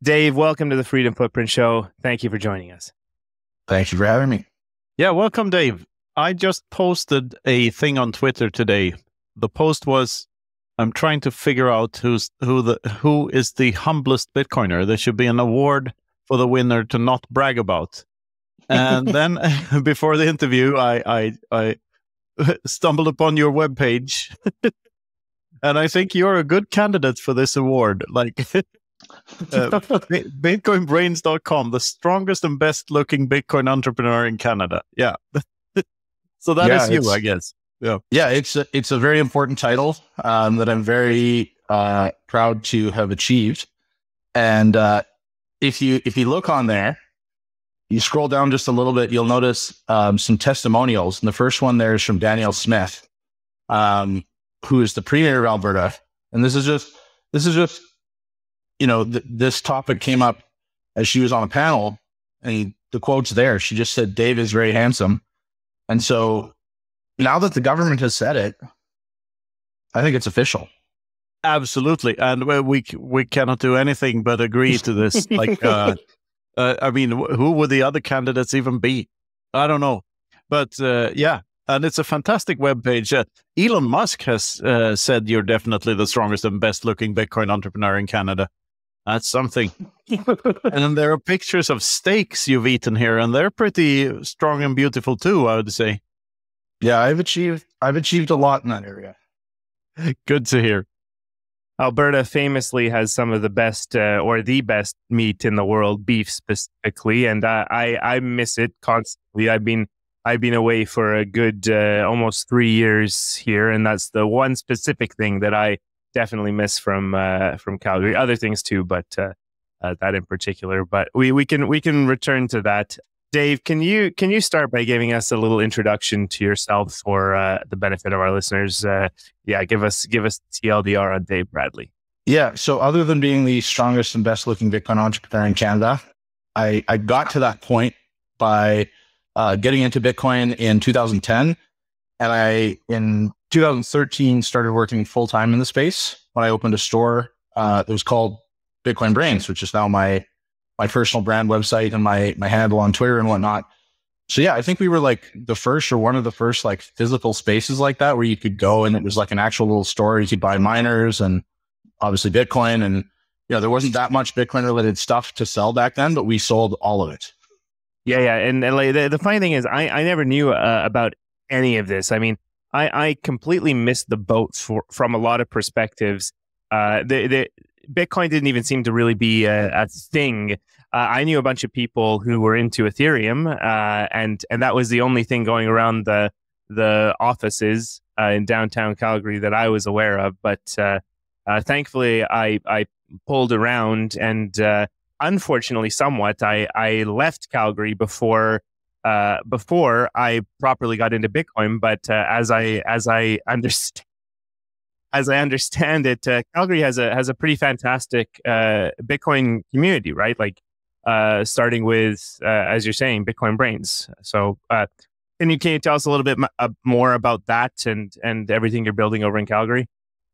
Dave, welcome to the Freedom Footprint Show. Thank you for joining us. Thank you for having me. Yeah, welcome, Dave. I just posted a thing on Twitter today. The post was, I'm trying to figure out who is the humblest Bitcoiner. There should be an award for the winner to not brag about. And then before the interview, I stumbled upon your webpage, and I think you're a good candidate for this award. Like BitcoinBrains.com, the strongest and best looking Bitcoin entrepreneur in Canada. Yeah. So that is you, I guess. Yeah. Yeah, it's a very important title that I'm very proud to have achieved. And if you look on there, you scroll down just a little bit, you'll notice some testimonials. And the first one there is from Danielle Smith, who is the Premier of Alberta. And this is just, this topic came up as she was on a panel, and the quote's there. She just said, "Dave is very handsome." And so now that the government has said it, I think it's official. Absolutely. And we cannot do anything but agree to this. Like, I mean, who would the other candidates even be? I don't know. But yeah, and it's a fantastic webpage. Elon Musk has said you're definitely the strongest and best looking Bitcoin entrepreneur in Canada. That's something. And then there are pictures of steaks you've eaten here, and they're pretty strong and beautiful too, I would say. Yeah, I've achieved a lot in that area. Good to hear. Alberta famously has some of the best or the best meat in the world, beef specifically, and I miss it constantly. I've been away for a good almost 3 years here, and that's the one specific thing that I definitely miss from Calgary. Other things too, but that in particular. But we can return to that. Dave, can you start by giving us a little introduction to yourself for the benefit of our listeners? Give us TLDR on Dave Bradley. Yeah. So other than being the strongest and best looking Bitcoin entrepreneur in Canada, I got to that point by getting into Bitcoin in 2010. And in 2013, started working full time in the space when I opened a store that was called Bitcoin Brains, which is now my personal brand website and my handle on Twitter and whatnot. So yeah, I think we were like the first or one of the first like physical spaces like that where you could go and it was like an actual little store. You could buy miners and obviously Bitcoin. And there wasn't that much Bitcoin related stuff to sell back then, but we sold all of it. Yeah. And like, the funny thing is I never knew about any of this. I mean, I completely missed the boat from a lot of perspectives. The Bitcoin didn't even seem to really be a thing. I knew a bunch of people who were into Ethereum, and that was the only thing going around the offices in downtown Calgary that I was aware of. But thankfully, I pulled around, and unfortunately, somewhat, I left Calgary before I properly got into Bitcoin. But as I understand it, Calgary has a pretty fantastic Bitcoin community, right? Like starting with, as you're saying, Bitcoin Brains. So can you tell us a little bit more about that and everything you're building over in Calgary?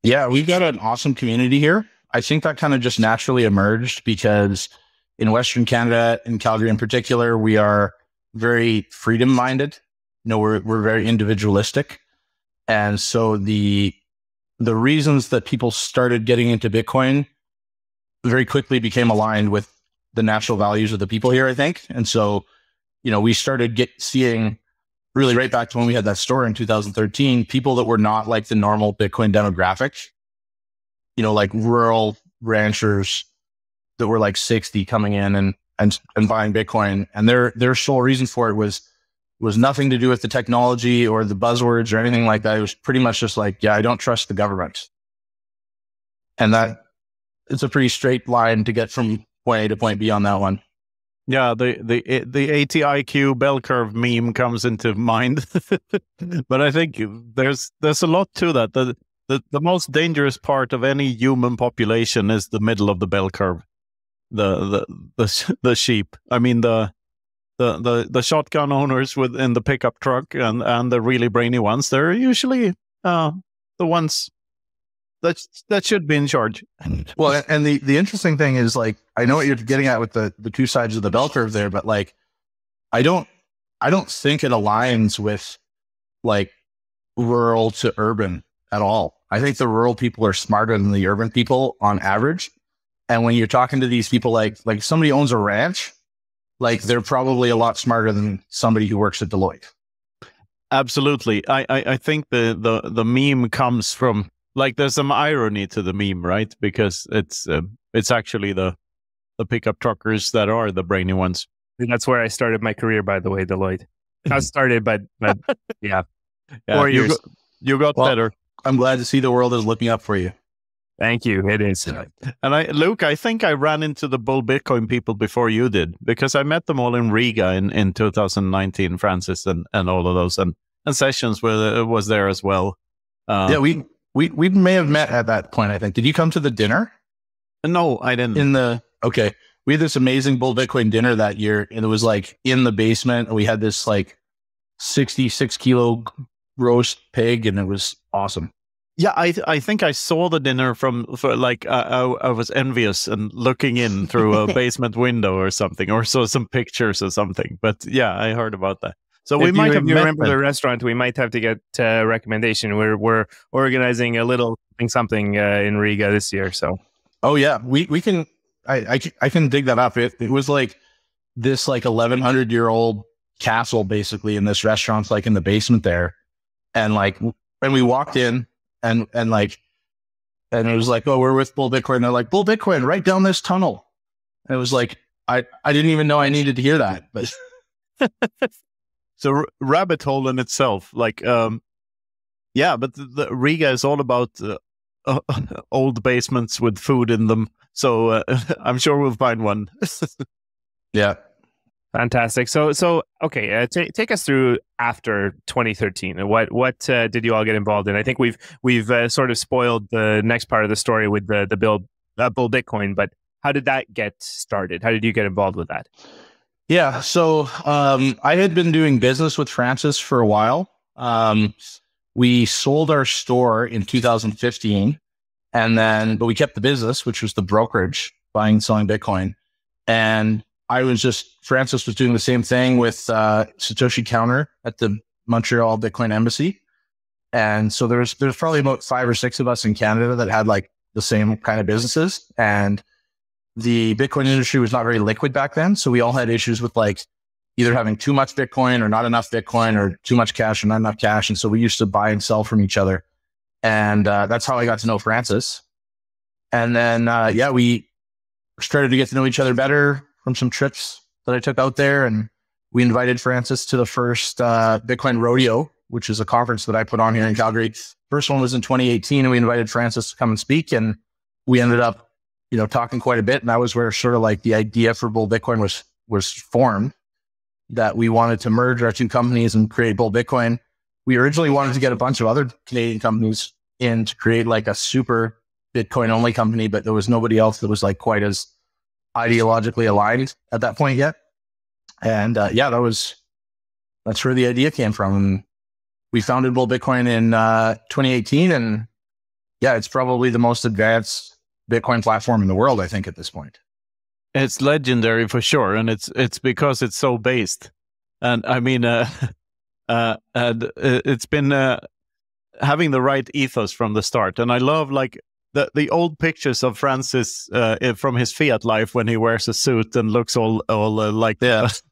Yeah, we've got an awesome community here. I think that kind of just naturally emerged because in Western Canada, in Calgary in particular, we are very freedom-minded. We're very individualistic. And so the reasons that people started getting into Bitcoin very quickly became aligned with the natural values of the people here, I think. And so, we started seeing really right back to when we had that store in 2013, people that were not like the normal Bitcoin demographic, like rural ranchers that were like 60 coming in and buying Bitcoin. And their sole reason for it was nothing to do with the technology or the buzzwords or anything like that. It was pretty much just like, yeah, I don't trust the government. And that it's a pretty straight line to get from point A to point B on that one. Yeah, the ATIQ bell curve meme comes into mind. But I think there's a lot to that. The most dangerous part of any human population is the middle of the bell curve. The sheep. I mean the shotgun owners in the pickup truck and the really brainy ones. They're usually the ones that should be in charge. Well, and the interesting thing is, like, I know what you're getting at with the two sides of the bell curve there, but like, I don't think it aligns with like rural to urban at all. I think the rural people are smarter than the urban people on average. And when you're talking to these people, like somebody owns a ranch, like they're probably a lot smarter than somebody who works at Deloitte. Absolutely. I think the meme comes from, like, there's some irony to the meme, right? Because it's actually the pickup truckers that are the brainy ones. That's where I started my career, by the way, Deloitte. Not started, but yeah. 4 years. You got better. I'm glad to see the world is looking up for you. Thank you. It is. And Luke, I think I ran into the bull Bitcoin people before you did, because I met them all in Riga in 2019, Francis and all of those, and Sessions was there as well. Yeah, we may have met at that point, I think. Did you come to the dinner? No, I didn't. Okay. We had this amazing bull Bitcoin dinner that year, and it was like in the basement, and we had this like 66 kilo roast pig, and it was awesome. Yeah, I think I saw the dinner I was envious and looking in through a basement window or something, or saw some pictures or something. But yeah, I heard about that. So if you remember the restaurant, we might have to get a recommendation. We're organizing a little something in Riga this year. So, oh yeah, we can. I can dig that up. It was like this 1100-year-old castle basically in this restaurant, like in the basement there, and like when we walked in and it was like, oh, we're with Bull Bitcoin. And they're like, Bull Bitcoin, right down this tunnel. And it was like, I didn't even know I needed to hear that, but. So rabbit hole in itself, but the Riga is all about old basements with food in them. So I'm sure we'll find one. Yeah, fantastic. So okay, take us through after 2013. What did you all get involved in? I think we've sort of spoiled the next part of the story with the Bull Bitcoin, but how did that get started? How did you get involved with that? Yeah. So I had been doing business with Francis for a while. We sold our store in 2015, but we kept the business, which was the brokerage, buying and selling Bitcoin. And Francis was doing the same thing with Satoshi Counter at the Montreal Bitcoin Embassy. And so there's probably about 5 or 6 of us in Canada that had like the same kind of businesses. And the Bitcoin industry was not very liquid back then. So we all had issues with like either having too much Bitcoin or not enough Bitcoin, or too much cash or not enough cash. And so we used to buy and sell from each other. And that's how I got to know Francis. And then, we started to get to know each other better from some trips that I took out there. And we invited Francis to the first Bitcoin Rodeo, which is a conference that I put on here in Calgary. First one was in 2018, and we invited Francis to come and speak. And we ended up talking quite a bit. And that was where sort of like the idea for Bull Bitcoin was formed, that we wanted to merge our two companies and create Bull Bitcoin. We originally wanted to get a bunch of other Canadian companies in to create like a super Bitcoin only company, but there was nobody else that was like quite as ideologically aligned at that point yet. And that's where the idea came from. And we founded Bull Bitcoin in 2018. And yeah, it's probably the most advanced Bitcoin platform in the world, I think, at this point. It's legendary for sure, and it's because it's so based. And I mean, it's been having the right ethos from the start. And I love like the old pictures of Francis from his Fiat life when he wears a suit and looks all like that.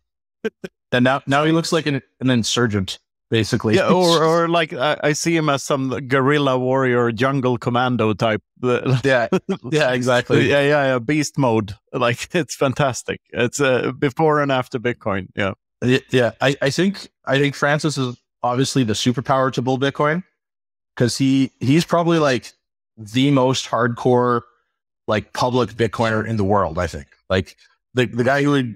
And now he looks like an insurgent, basically. Yeah, or like I see him as some guerrilla warrior, jungle commando type. Yeah, exactly. Yeah, beast mode. Like, it's fantastic. It's before and after Bitcoin. Yeah. I think Francis is obviously the superpower to Bull Bitcoin, because he's probably like the most hardcore like public Bitcoiner in the world. I think like the guy who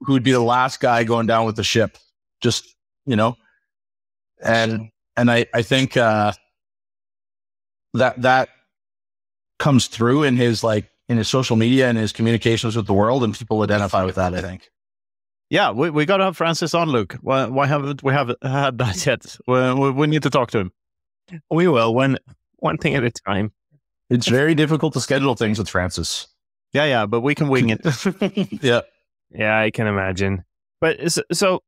would be the last guy going down with the ship, just And I think that comes through in his social media and his communications with the world, and people identify with that, I think. Yeah, we got to have Francis on, Luke. Why haven't we had that yet? We need to talk to him. We will, one thing at a time. It's very difficult to schedule things with Francis. Yeah, but we can wing it. Yeah. Yeah, I can imagine. But so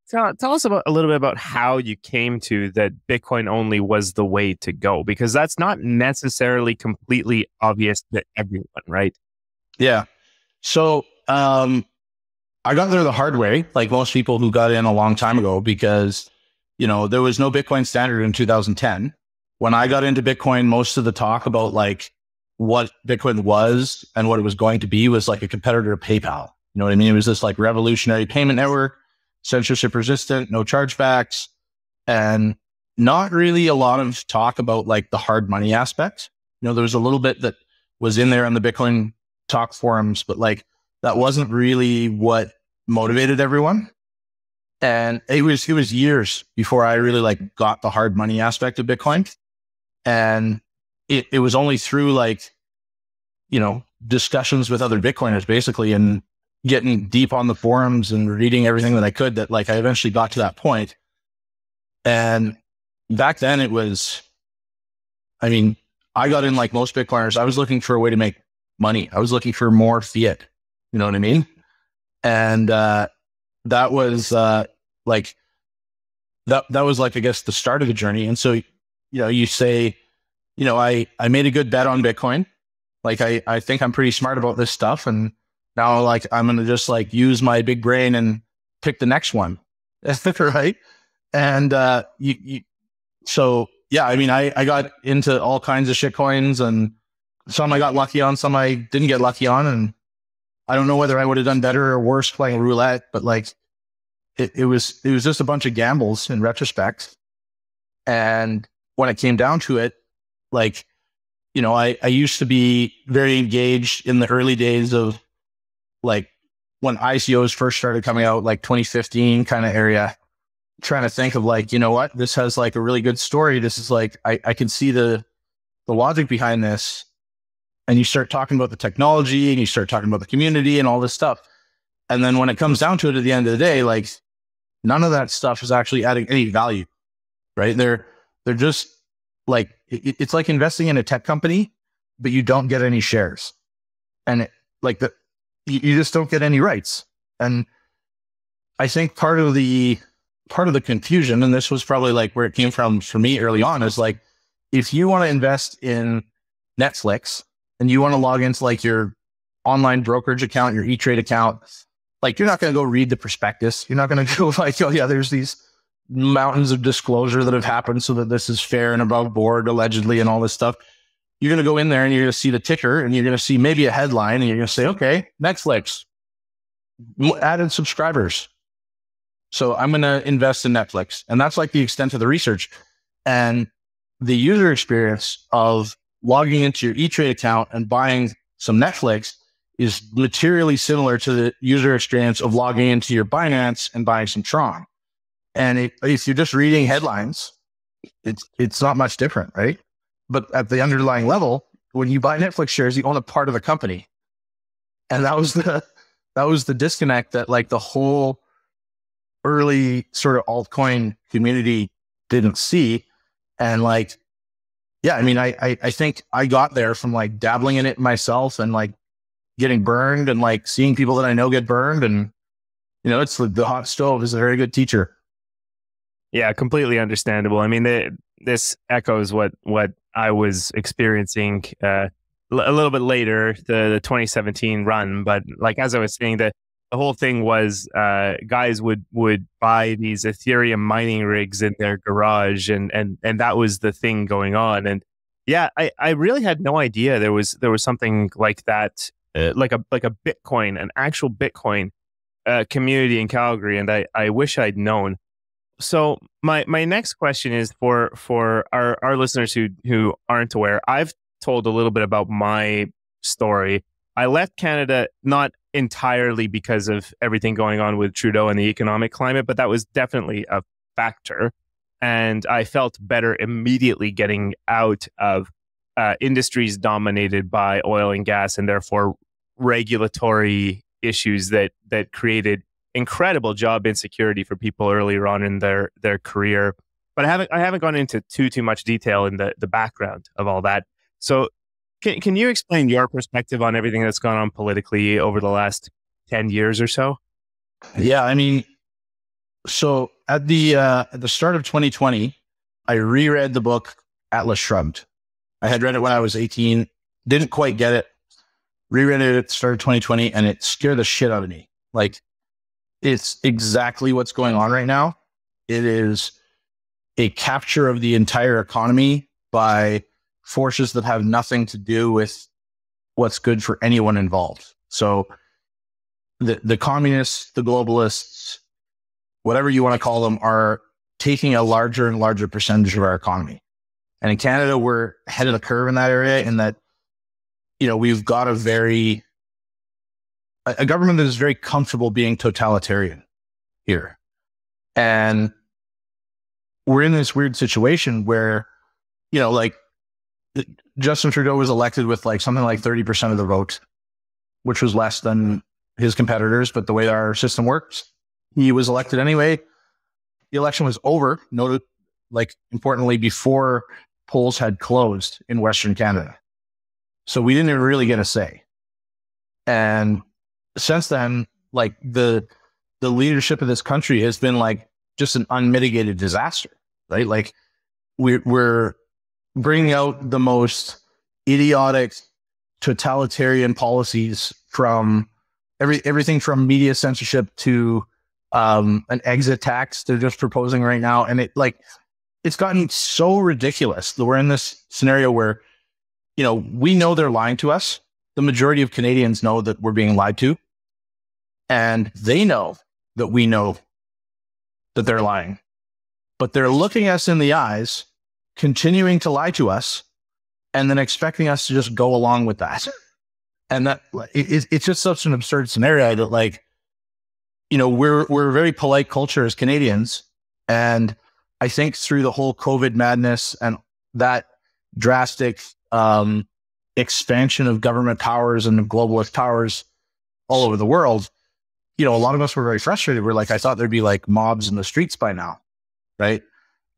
tell us a little bit about how you came to that Bitcoin only was the way to go, because that's not necessarily completely obvious to everyone, right? Yeah. So I got there the hard way, like most people who got in a long time ago, because, there was no Bitcoin standard in 2010. When I got into Bitcoin, most of the talk about like what Bitcoin was and what it was going to be was like a competitor to PayPal. You know what I mean? It was this like revolutionary payment network, censorship resistant, no chargebacks, and not really a lot of talk about like the hard money aspect. There was a little bit that was in there on the Bitcoin talk forums, but like that wasn't really what motivated everyone. And it was years before I really like got the hard money aspect of Bitcoin. And it was only through like, discussions with other Bitcoiners basically, and getting deep on the forums and reading everything that I could, that like I eventually got to that point. And back then it was, I got in like most Bitcoiners. I was looking for a way to make money. I was looking for more fiat. You know what I mean? And that was like that was like, I guess, the start of the journey. And so, you say, I made a good bet on Bitcoin. Like I think I'm pretty smart about this stuff. And now like I'm going to just like use my big brain and pick the next one. Right. And so yeah, I got into all kinds of shit coins, and some I got lucky on, some I didn't get lucky on. And I don't know whether I would have done better or worse playing roulette, but like it was just a bunch of gambles in retrospect. And when it came down to it, like, I used to be very engaged in the early days of like when ICOs first started coming out, like 2015 kind of area, trying to think of like, what, this has like a really good story. This is like, I can see the logic behind this. And you start talking about the technology and you start talking about the community and all this stuff. And then when it comes down to it at the end of the day, like none of that stuff is actually adding any value, right? They're just like, it's like investing in a tech company, but you don't get any shares. And you just don't get any rights. And I think part of the confusion, and this was probably like where it came from for me early on, is like, if you want to invest in Netflix and you want to log into like your online brokerage account, your E-Trade account, like you're not going to go read the prospectus. You're not going to go like, oh yeah, there's these mountains of disclosure that have happened so that this is fair and above board allegedly and all this stuff. You're going to go in there and you're going to see the ticker and you're going to see maybe a headline and you're going to say, okay, Netflix added subscribers, so I'm going to invest in Netflix. And that's like the extent of the research. And the user experience of logging into your E-Trade account and buying some Netflix is materially similar to the user experience of logging into your Binance and buying some Tron. And if you're just reading headlines, it's not much different, right? But at the underlying level, when you buy Netflix shares, you own a part of the company. And that was the disconnect that like the whole early sort of altcoin community didn't see. And like, yeah, I think I got there from like dabbling in it myself and like getting burned and like seeing people that I know get burned. And, it's the hot stove is a very good teacher. Yeah, completely understandable. This echoes what I was experiencing a little bit later, the 2017 run. But like, as I was saying, the whole thing was guys would buy these Ethereum mining rigs in their garage, and that was the thing going on. And yeah, I really had no idea there was something like that, like a Bitcoin, an actual Bitcoin community in Calgary, and I wish I'd known. So my next question is for our listeners who aren't aware. I've told a little bit about my story. I left Canada not entirely because of everything going on with Trudeau and the economic climate, but that was definitely a factor. And I felt better immediately getting out of industries dominated by oil and gas, and therefore regulatory issues that created incredible job insecurity for people earlier on in their career. But I haven't gone into too much detail in the background of all that. So Can you explain your perspective on everything that's gone on politically over the last 10 years or so? Yeah, I mean, so at the start of 2020, I reread the book Atlas Shrugged. I had read it when I was 18, didn't quite get it. Reread it at the start of 2020, and it scared the shit out of me. Like, it's exactly what's going on right now. It is a capture of the entire economy by forces that have nothing to do with what's good for anyone involved. So the communists, the globalists, whatever you want to call them, are taking a larger and larger percentage of our economy. And in Canada, we're ahead of the curve in that area, in that, we've got a government that is very comfortable being totalitarian here. And we're in this weird situation where, like, Justin Trudeau was elected with like something like 30% of the vote, which was less than his competitors. But the way our system works, he was elected anyway. The election was over, noted, like, importantly, before polls had closed in Western Canada. So we didn't even really get a say. And since then, like, the leadership of this country has been like just an unmitigated disaster, right? Like, we're bringing out the most idiotic totalitarian policies, from everything from media censorship to an exit tax they're just proposing right now. And it's gotten so ridiculous that we're in this scenario where, we know they're lying to us. The majority of Canadians know that we're being lied to, and they know that we know that they're lying, but they're looking us in the eyes, continuing to lie to us, and then expecting us to just go along with that. And that it's just such an absurd scenario that, like, we're a very polite culture as Canadians. And I think through the whole COVID madness and that drastic expansion of government powers and of globalist powers all over the world, a lot of us were very frustrated. We're like, I thought there'd be like mobs in the streets by now, right?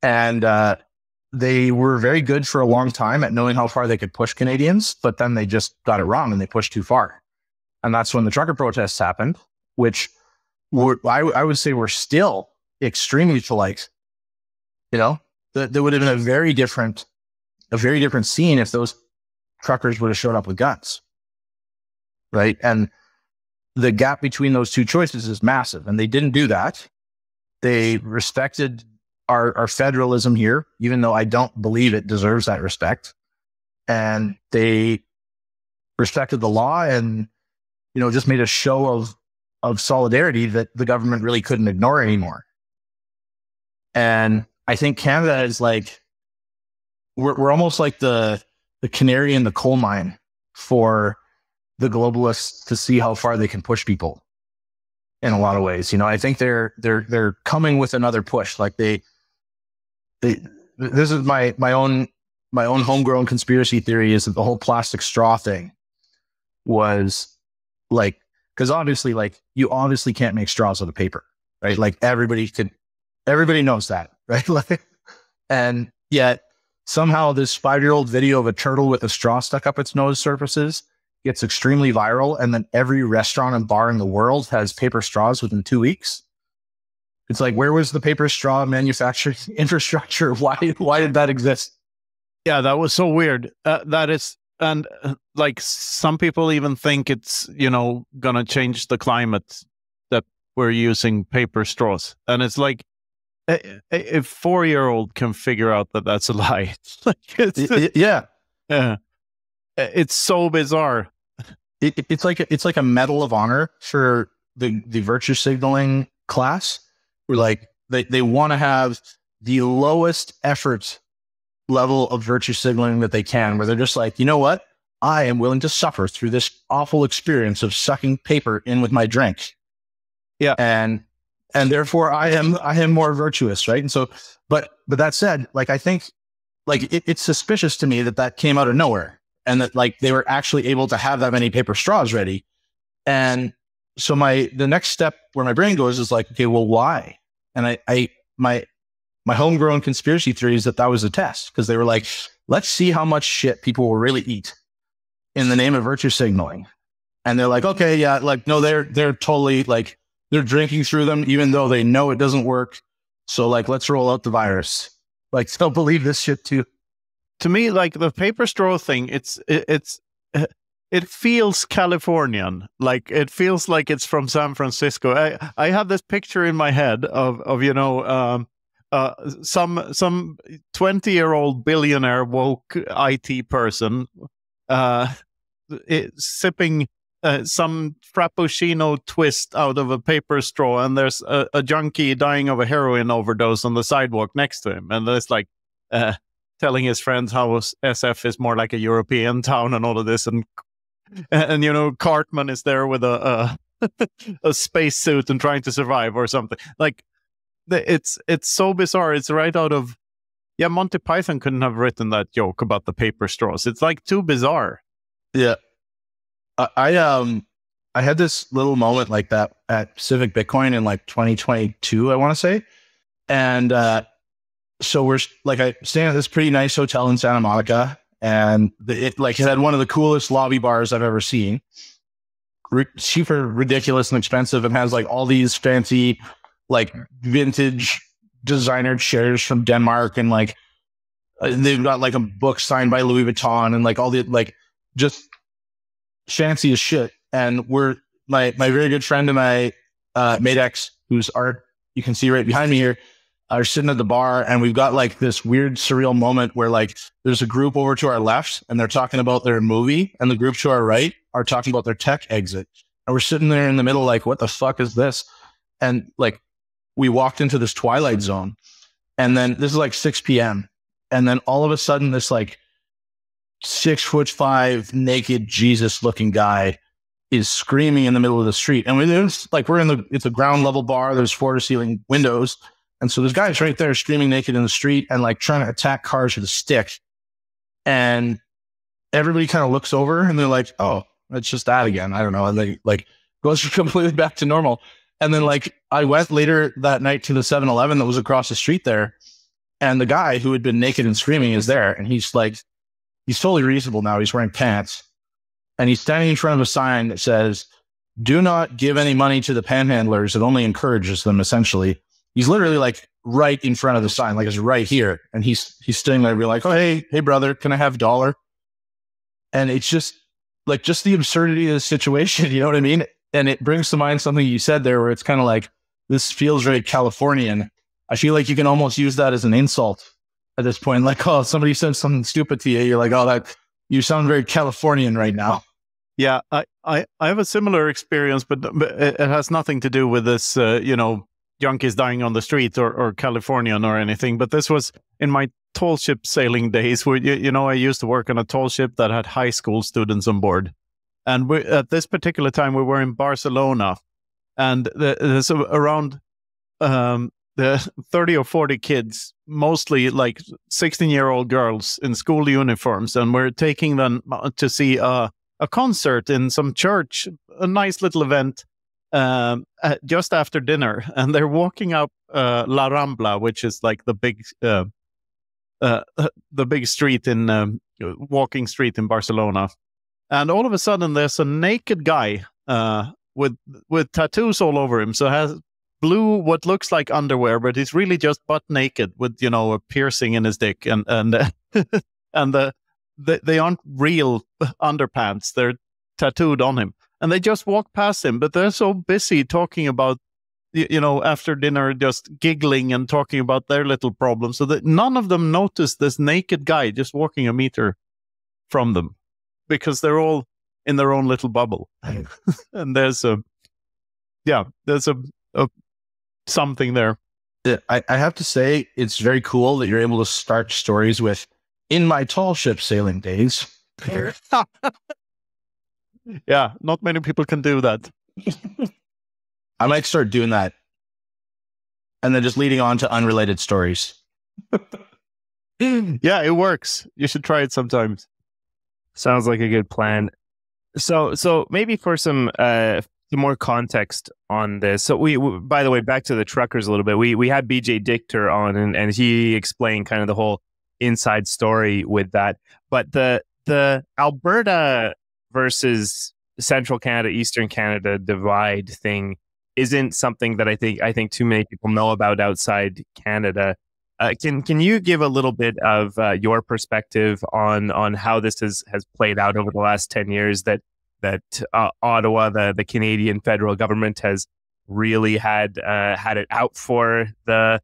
And they were very good for a long time at knowing how far they could push Canadians, but then they just got it wrong and they pushed too far. And that's when the trucker protests happened, which I would say were still extremely polite. That would have been a very different scene if those truckers would have showed up with guns, right? And the gap between those two choices is massive, and they didn't do that. They respected our federalism here, even though I don't believe it deserves that respect. And they respected the law and, just made a show of solidarity that the government really couldn't ignore anymore. And I think Canada is like, we're almost like the canary in the coal mine for the globalists to see how far they can push people in a lot of ways. I think they're coming with another push. Like this is my own homegrown conspiracy theory, is that the whole plastic straw thing was like, because obviously, like, you obviously can't make straws out of paper, right? Like, everybody knows that, right? Like, and yet somehow this 5-year-old video of a turtle with a straw stuck up its nose surfaces gets extremely viral, and then every restaurant and bar in the world has paper straws within 2 weeks. It's like, where was the paper straw manufacturing infrastructure? Why did that exist? Yeah, that was so weird. That is, and like, some people even think it's, gonna change the climate that we're using paper straws. And it's like, a 4-year-old can figure out that that's a lie. Yeah. It's so bizarre. It's like a medal of honor for the virtue signaling class. Where, like, they want to have the lowest effort level of virtue signaling that they can, where they're just like, you know what? I am willing to suffer through this awful experience of sucking paper in with my drink. Yeah. And therefore I am more virtuous, right? And so, but that said, like, I think, like, it's suspicious to me that came out of nowhere, and that, like, they were actually able to have that many paper straws ready. And so the next step where my brain goes is like, okay, well, why? And my homegrown conspiracy theory is that was a test, because they were like, let's see how much shit people will really eat in the name of virtue signaling. And they're like, okay, yeah, like, no, they're totally like, they're drinking through them, even though they know it doesn't work. So like, let's roll out the virus. Like, still believe this shit too. To me, like the paper straw thing, it feels Californian. Like it feels like it's from San Francisco. I have this picture in my head of some 20-year-old billionaire woke IT person sipping some frappuccino twist out of a paper straw, and there's a junkie dying of a heroin overdose on the sidewalk next to him, and there's like telling his friends how SF is more like a European town and all of this, and Cartman is there with a space suit and trying to survive or something. Like it's so bizarre. It's right out of Monty Python couldn't have written that joke about the paper straws. It's like too bizarre. Yeah. I had this little moment like that at Pacific Bitcoin in like 2022, I want to say. And so we're like, I staying at this pretty nice hotel in Santa Monica, and it had one of the coolest lobby bars I've ever seen. Super ridiculous and expensive, and has like all these fancy like vintage designer chairs from Denmark, and like they've got like a book signed by Louis Vuitton, and like all the like just fancy as shit. And we're my very good friend and my Matex, whose art you can see right behind me here, are sitting at the bar, and we've got like this weird surreal moment where like there's a group over to our left and they're talking about their movie, and the group to our right are talking about their tech exit, and we're sitting there in the middle like, what the fuck is this? And like we walked into this twilight zone, and then this is like 6 p.m. and then all of a sudden this like 6'5" naked Jesus looking guy is screaming in the middle of the street. And it's a ground level bar. There's floor to ceiling windows. And so this guy's right there screaming naked in the street and like trying to attack cars with a stick. And everybody kind of looks over and they're like, oh, it's just that again. I don't know. And they like goes completely back to normal. And then like I went later that night to the 7-Eleven that was across the street there. And the guy who had been naked and screaming is there. And he's totally reasonable now. He's wearing pants. And he's standing in front of a sign that says, do not give any money to the panhandlers. It only encourages them, essentially. He's literally like right in front of the sign, like it's right here. And he's standing there, be like, oh, hey, brother, can I have $1? And it's just the absurdity of the situation. You know what I mean? And it brings to mind something you said there, where it's kind of like, this feels very Californian. I feel like you can almost use that as an insult at this point. Like, oh, somebody said something stupid to you. You're like, oh, you sound very Californian right now. Yeah, I have a similar experience, but it has nothing to do with this, junkies dying on the street or Californian or anything. But this was in my tall ship sailing days, where, I used to work on a tall ship that had high school students on board. And at this particular time, we were in Barcelona, and there's around the 30 or 40 kids, mostly like 16-year-old girls in school uniforms, and we're taking them to see a concert in some church, a nice little event, just after dinner. And they're walking up La Rambla, which is like the big street walking street in Barcelona. And all of a sudden, there's a naked guy with tattoos all over him. So has blue, what looks like underwear, but he's really just butt naked with a piercing in his dick, and they aren't real underpants. They're tattooed on him. And they just walk past him, but they're so busy talking about, after dinner, just giggling and talking about their little problems, so that none of them notice this naked guy just walking a meter from them, because they're all in their own little bubble. And there's something there. I have to say, it's very cool that you're able to start stories with, in my tall ship sailing days. Yeah, not many people can do that. I might start doing that, and then just leading on to unrelated stories. Yeah, it works. You should try it sometimes. Sounds like a good plan. So maybe for some more context on this. So we, by the way, back to the truckers a little bit. We had BJ Dichter on, and he explained kind of the whole inside story with that. But the Alberta versus Central Canada, Eastern Canada divide thing isn't something that I think too many people know about outside Canada. Can you give a little bit of your perspective on how this has played out over the last 10 years that Ottawa, the Canadian federal government, has really had it out for the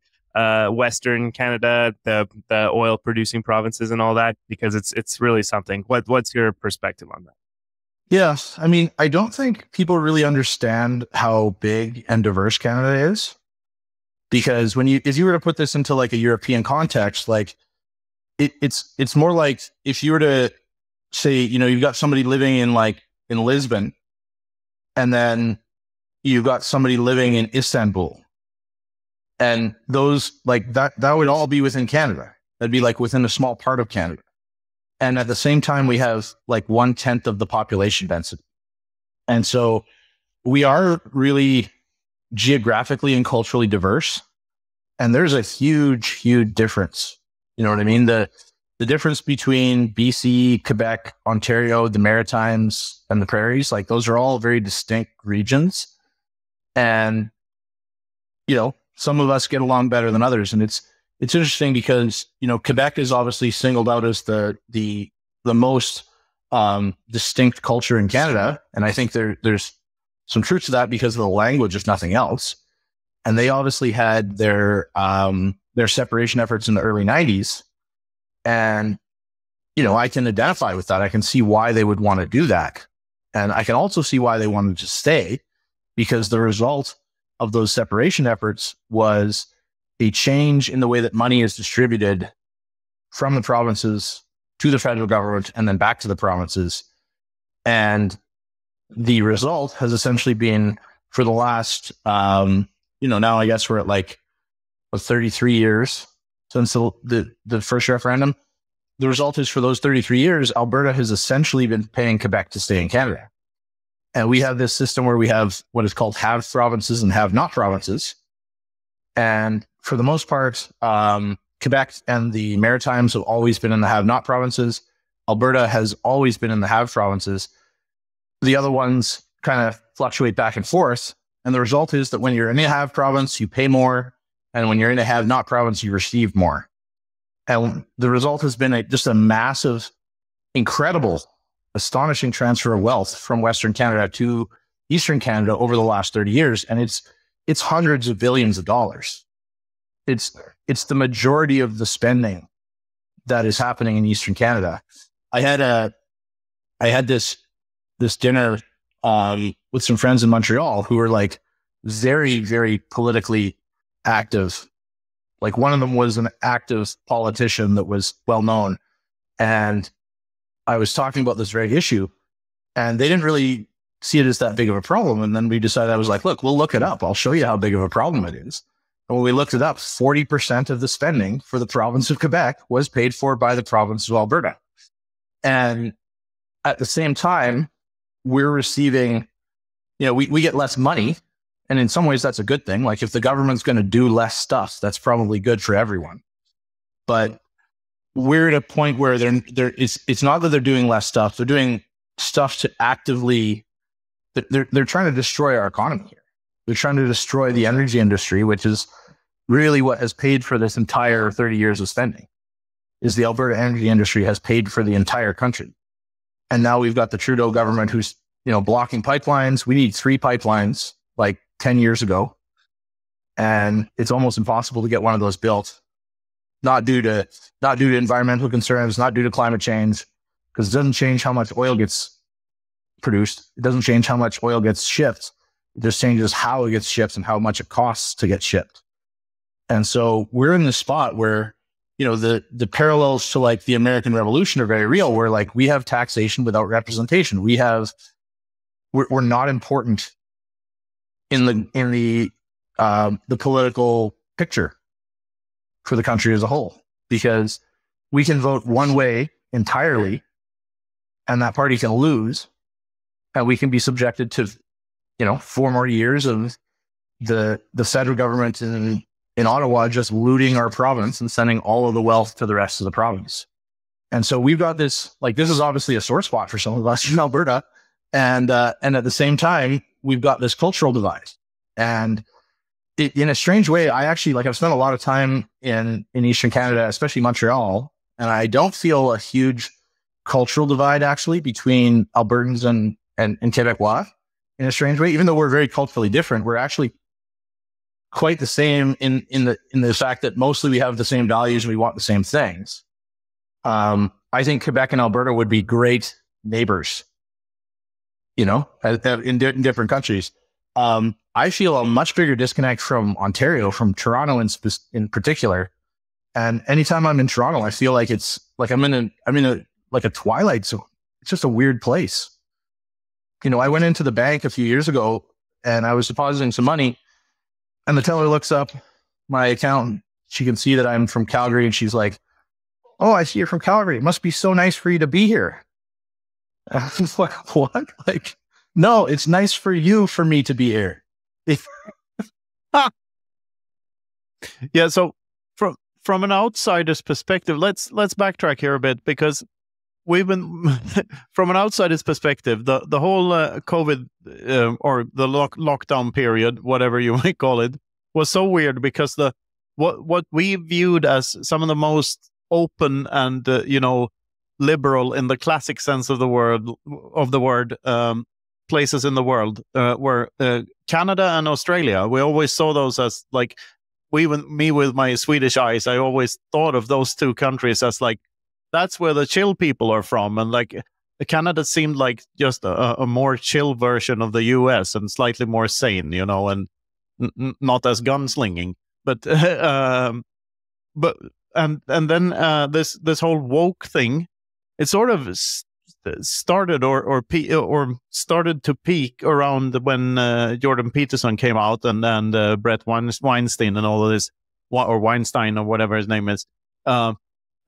Western Canada, the oil producing provinces and all that, because it's really something. What's your perspective on that? Yes. I mean, I don't think people really understand how big and diverse Canada is, because if you were to put this into like a European context, like it's more like if you were to say, you've got somebody living in Lisbon, and then you've got somebody living in Istanbul, and those that would all be within Canada. That'd be like within a small part of Canada. And at the same time, we have like 1/10 of the population density. And so we are really geographically and culturally diverse. And there's a huge, huge difference. You know what I mean? The difference between BC, Quebec, Ontario, the Maritimes, and the Prairies, like those are all very distinct regions. And, some of us get along better than others. And it's interesting because, Quebec is obviously singled out as the most distinct culture in Canada. And I think there's some truth to that because of the language, if nothing else. And they obviously had their separation efforts in the early 90s. And, I can identify with that. I can see why they would want to do that. And I can also see why they wanted to stay, because the result of those separation efforts was a change in the way that money is distributed from the provinces to the federal government and then back to the provinces. And the result has essentially been, for the last, now I guess we're at 33 years since the first referendum. The result is, for those 33 years, Alberta has essentially been paying Quebec to stay in Canada. And we have this system where we have what is called have provinces and have not provinces. And for the most part, Quebec and the Maritimes have always been in the have not provinces. Alberta has always been in the have provinces. The other ones kind of fluctuate back and forth. And the result is that when you're in a have province, you pay more. And when you're in a have not province, you receive more. And the result has been just a massive, incredible, astonishing transfer of wealth from Western Canada to Eastern Canada over the last 30 years. And it's hundreds of billions of dollars. It's the majority of the spending that is happening in Eastern Canada. I had this dinner with some friends in Montreal who were very, very politically active. One of them was an active politician that was well known. And I was talking about this very issue, and they didn't really see it as that big of a problem. And then we decided, I was like, look, we'll look it up. I'll show you how big of a problem it is. And when we looked it up, 40% of the spending for the province of Quebec was paid for by the province of Alberta. And at the same time, we're receiving, we get less money. And in some ways, that's a good thing. If the government's going to do less stuff, that's probably good for everyone. But we're at a point where it's not that they're doing less stuff. They're doing stuff to actively, they're trying to destroy our economy here. They're trying to destroy the energy industry, which is really what has paid for this entire 30 years of spending, is the Alberta energy industry has paid for the entire country. And now we've got the Trudeau government who's, blocking pipelines. We need 3 pipelines 10 years ago. And it's almost impossible to get one of those built. Not due to environmental concerns, not due to climate change, because it doesn't change how much oil gets produced. It doesn't change how much oil gets shipped. It just changes how it gets shipped and how much it costs to get shipped. And so we're in this spot where, the parallels to the American Revolution are very real, where we have taxation without representation. We're not important in the political picture for the country as a whole, because we can vote one way entirely and that party can lose, and we can be subjected to, 4 more years of the federal government in Ottawa just looting our province and sending all of the wealth to the rest of the province. And so we've got this, like, this is obviously a sore spot for some of us in Alberta. And at the same time, we've got this cultural divide. And in a strange way, I actually, like, I've spent a lot of time in Eastern Canada, especially Montreal, and I don't feel a huge cultural divide actually between Albertans and Quebecois in a strange way. Even though we're very culturally different, we're actually quite the same in the fact that mostly we have the same values and we want the same things. I think Quebec and Alberta would be great neighbors, you know, in different countries. I feel a much bigger disconnect from Ontario, from Toronto in particular. And anytime I'm in Toronto, I feel like it's like I'm in a twilight zone. It's just a weird place. You know, I went into the bank a few years ago and I was depositing some money, and the teller looks up my account. She can see that I'm from Calgary, and she's like, "Oh, I see you're from Calgary. It must be so nice for you to be here." I was like, "What?" Like, no, it's nice for me to be here. Yeah. So from an outsider's perspective, let's backtrack here a bit, because we've been from an outsider's perspective, the whole COVID or the lockdown period, whatever you might call it, was so weird, because what we viewed as some of the most open and liberal in the classic sense of the word places in the world were Canada and Australia. We always saw those as like, me with my Swedish eyes, I always thought of those two countries as like, that's where the chill people are from. And like, Canada seemed like just a more chill version of the US, and slightly more sane, and not as gunslinging. But and then this whole woke thing, it sort of started or started to peak around when Jordan Peterson came out, and Brett Weinstein and all of this, or Weinstein or whatever his name is,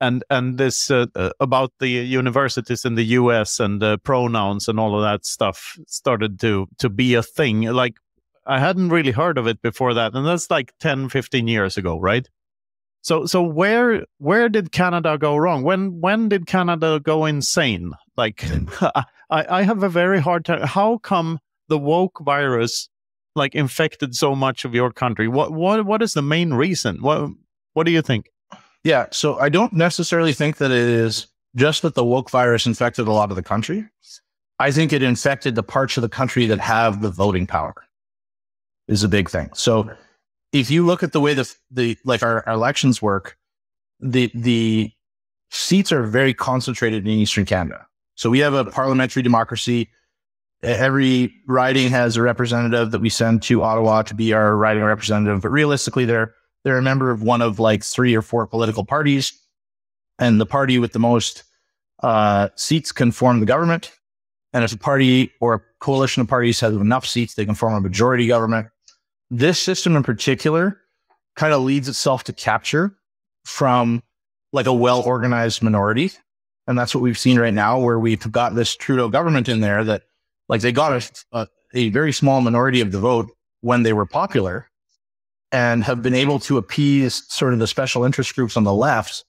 and this about the universities in the US and pronouns and all of that stuff started to be a thing. Like, I hadn't really heard of it before that, and that's like 10-15 years ago, right? So where did Canada go wrong? When did Canada go insane? Like, I have a very hard time. How come the woke virus like infected so much of your country? What is the main reason? What do you think? Yeah, so I don't necessarily think that it is just that the woke virus infected a lot of the country. I think it infected the parts of the country that have the voting power, is a big thing. So if you look at the way our elections work, the seats are very concentrated in Eastern Canada. So we have a parliamentary democracy. Every riding has a representative that we send to Ottawa to be our riding representative. But realistically, they're a member of one of like 3 or 4 political parties, and the party with the most seats can form the government. And if a party or a coalition of parties has enough seats, they can form a majority government. This system in particular kind of leads itself to capture from like a well-organized minority. And that's what we've seen right now, where we've got this Trudeau government in there that like they got a very small minority of the vote when they were popular, and have been able to appease sort of the special interest groups on the left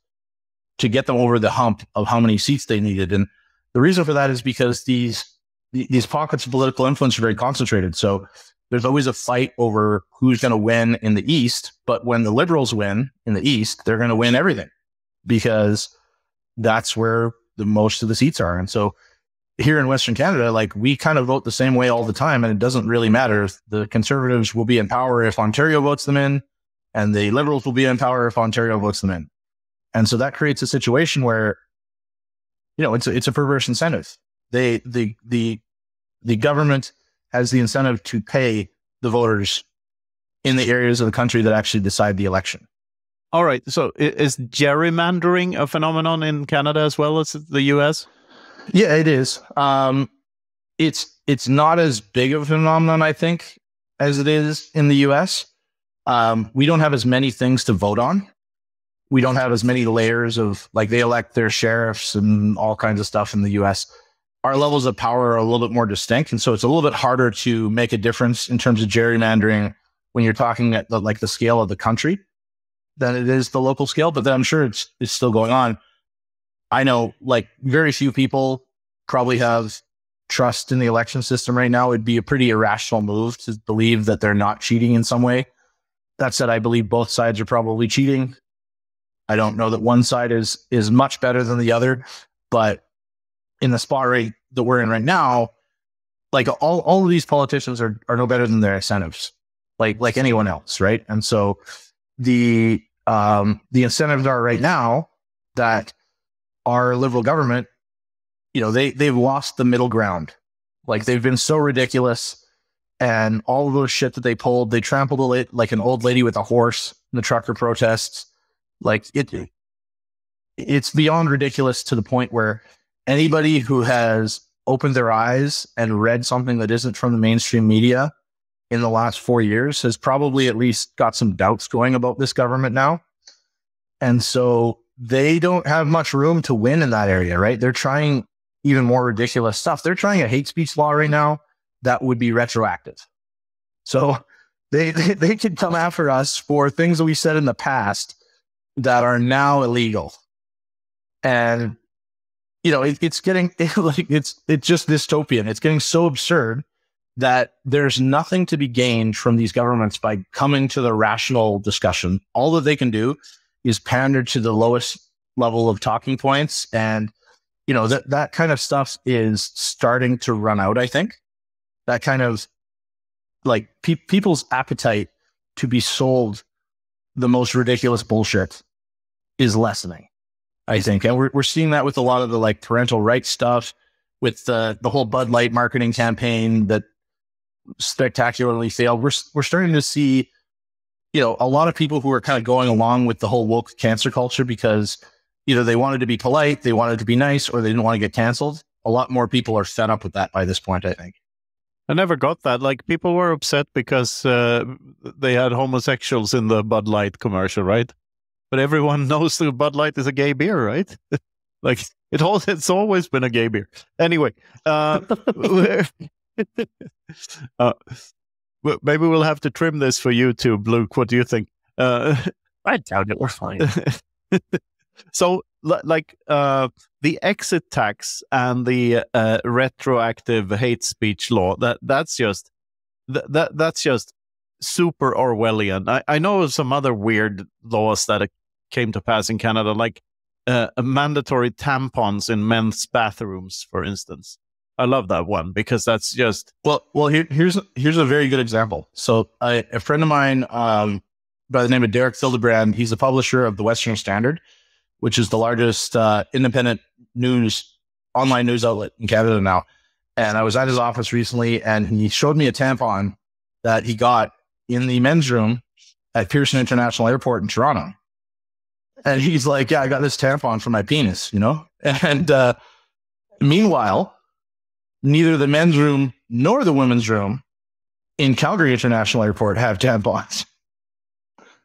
to get them over the hump of how many seats they needed. And the reason for that is because these pockets of political influence are very concentrated. So there's always a fight over who's going to win in the East. But when the Liberals win in the East, they're going to win everything, because that's where the most of the seats are. And so here in Western Canada, like, we kind of vote the same way all the time, and it doesn't really matter. The Conservatives will be in power if Ontario votes them in, and the Liberals will be in power if Ontario votes them in. And so that creates a situation where, it's a perverse incentive. The government has the incentive to pay the voters in the areas of the country that actually decide the election. All right. So is gerrymandering a phenomenon in Canada as well as the US? Yeah, it is. It's not as big of a phenomenon, I think, as it is in the US. We don't have as many things to vote on. We don't have as many layers of, like, they elect their sheriffs and all kinds of stuff in the US. Our levels of power are a little bit more distinct. And so it's a little bit harder to make a difference in terms of gerrymandering when you're talking at the scale of the country than it is the local scale. But then I'm sure it's still going on. I know like very few people probably have trust in the election system right now. It'd be a pretty irrational move to believe that they're not cheating in some way. That said, I believe both sides are probably cheating. I don't know that one side is much better than the other, but in the spot rate that we're in right now, like all of these politicians are no better than their incentives, like anyone else, right? And so the incentives are right now that our Liberal government, you know, they've lost the middle ground. Like they've been so ridiculous, and all of those shit that they pulled, they trampled it like an old lady with a horse in the trucker protests. Like it's beyond ridiculous to the point where anybody who has opened their eyes and read something that isn't from the mainstream media in the last 4 years has probably at least got some doubts going about this government now. And so they don't have much room to win in that area, right? They're trying even more ridiculous stuff. They're trying a hate speech law right now that would be retroactive. So they could come after us for things that we said in the past that are now illegal. And you know, it's getting like it's just dystopian. It's getting so absurd that there's nothing to be gained from these governments by coming to the rational discussion. All that they can do is pander to the lowest level of talking points, and you know that kind of stuff is starting to run out. I think that kind of like people's appetite to be sold the most ridiculous bullshit is lessening, I think. And we're seeing that with a lot of the like parental rights stuff, with the whole Bud Light marketing campaign that spectacularly failed. We're starting to see, you know, a lot of people who are kind of going along with the whole woke cancer culture because either they wanted to be polite, they wanted to be nice, or they didn't want to get canceled. A lot more people are fed up with that by this point, I think. I never got that. Like people were upset because they had homosexuals in the Bud Light commercial, right? But everyone knows that Bud Light is a gay beer, right? Like it's always been a gay beer. Anyway, maybe we'll have to trim this for YouTube, Luke. What do you think? I doubt it. We're fine. So, like the exit tax and the retroactive hate speech law, that's just super Orwellian. I know some other weird laws that came to pass in Canada, like mandatory tampons in men's bathrooms, for instance. I love that one because that's just here's a very good example. So a friend of mine by the name of Derek Hildebrand, he's the publisher of the Western Standard, which is the largest independent online news outlet in Canada now. And I was at his office recently, and he showed me a tampon that he got in the men's room at Pearson International Airport in Toronto. And he's like, yeah, I got this tampon for my penis, you know? And meanwhile, neither the men's room nor the women's room in Calgary International Airport have tampons.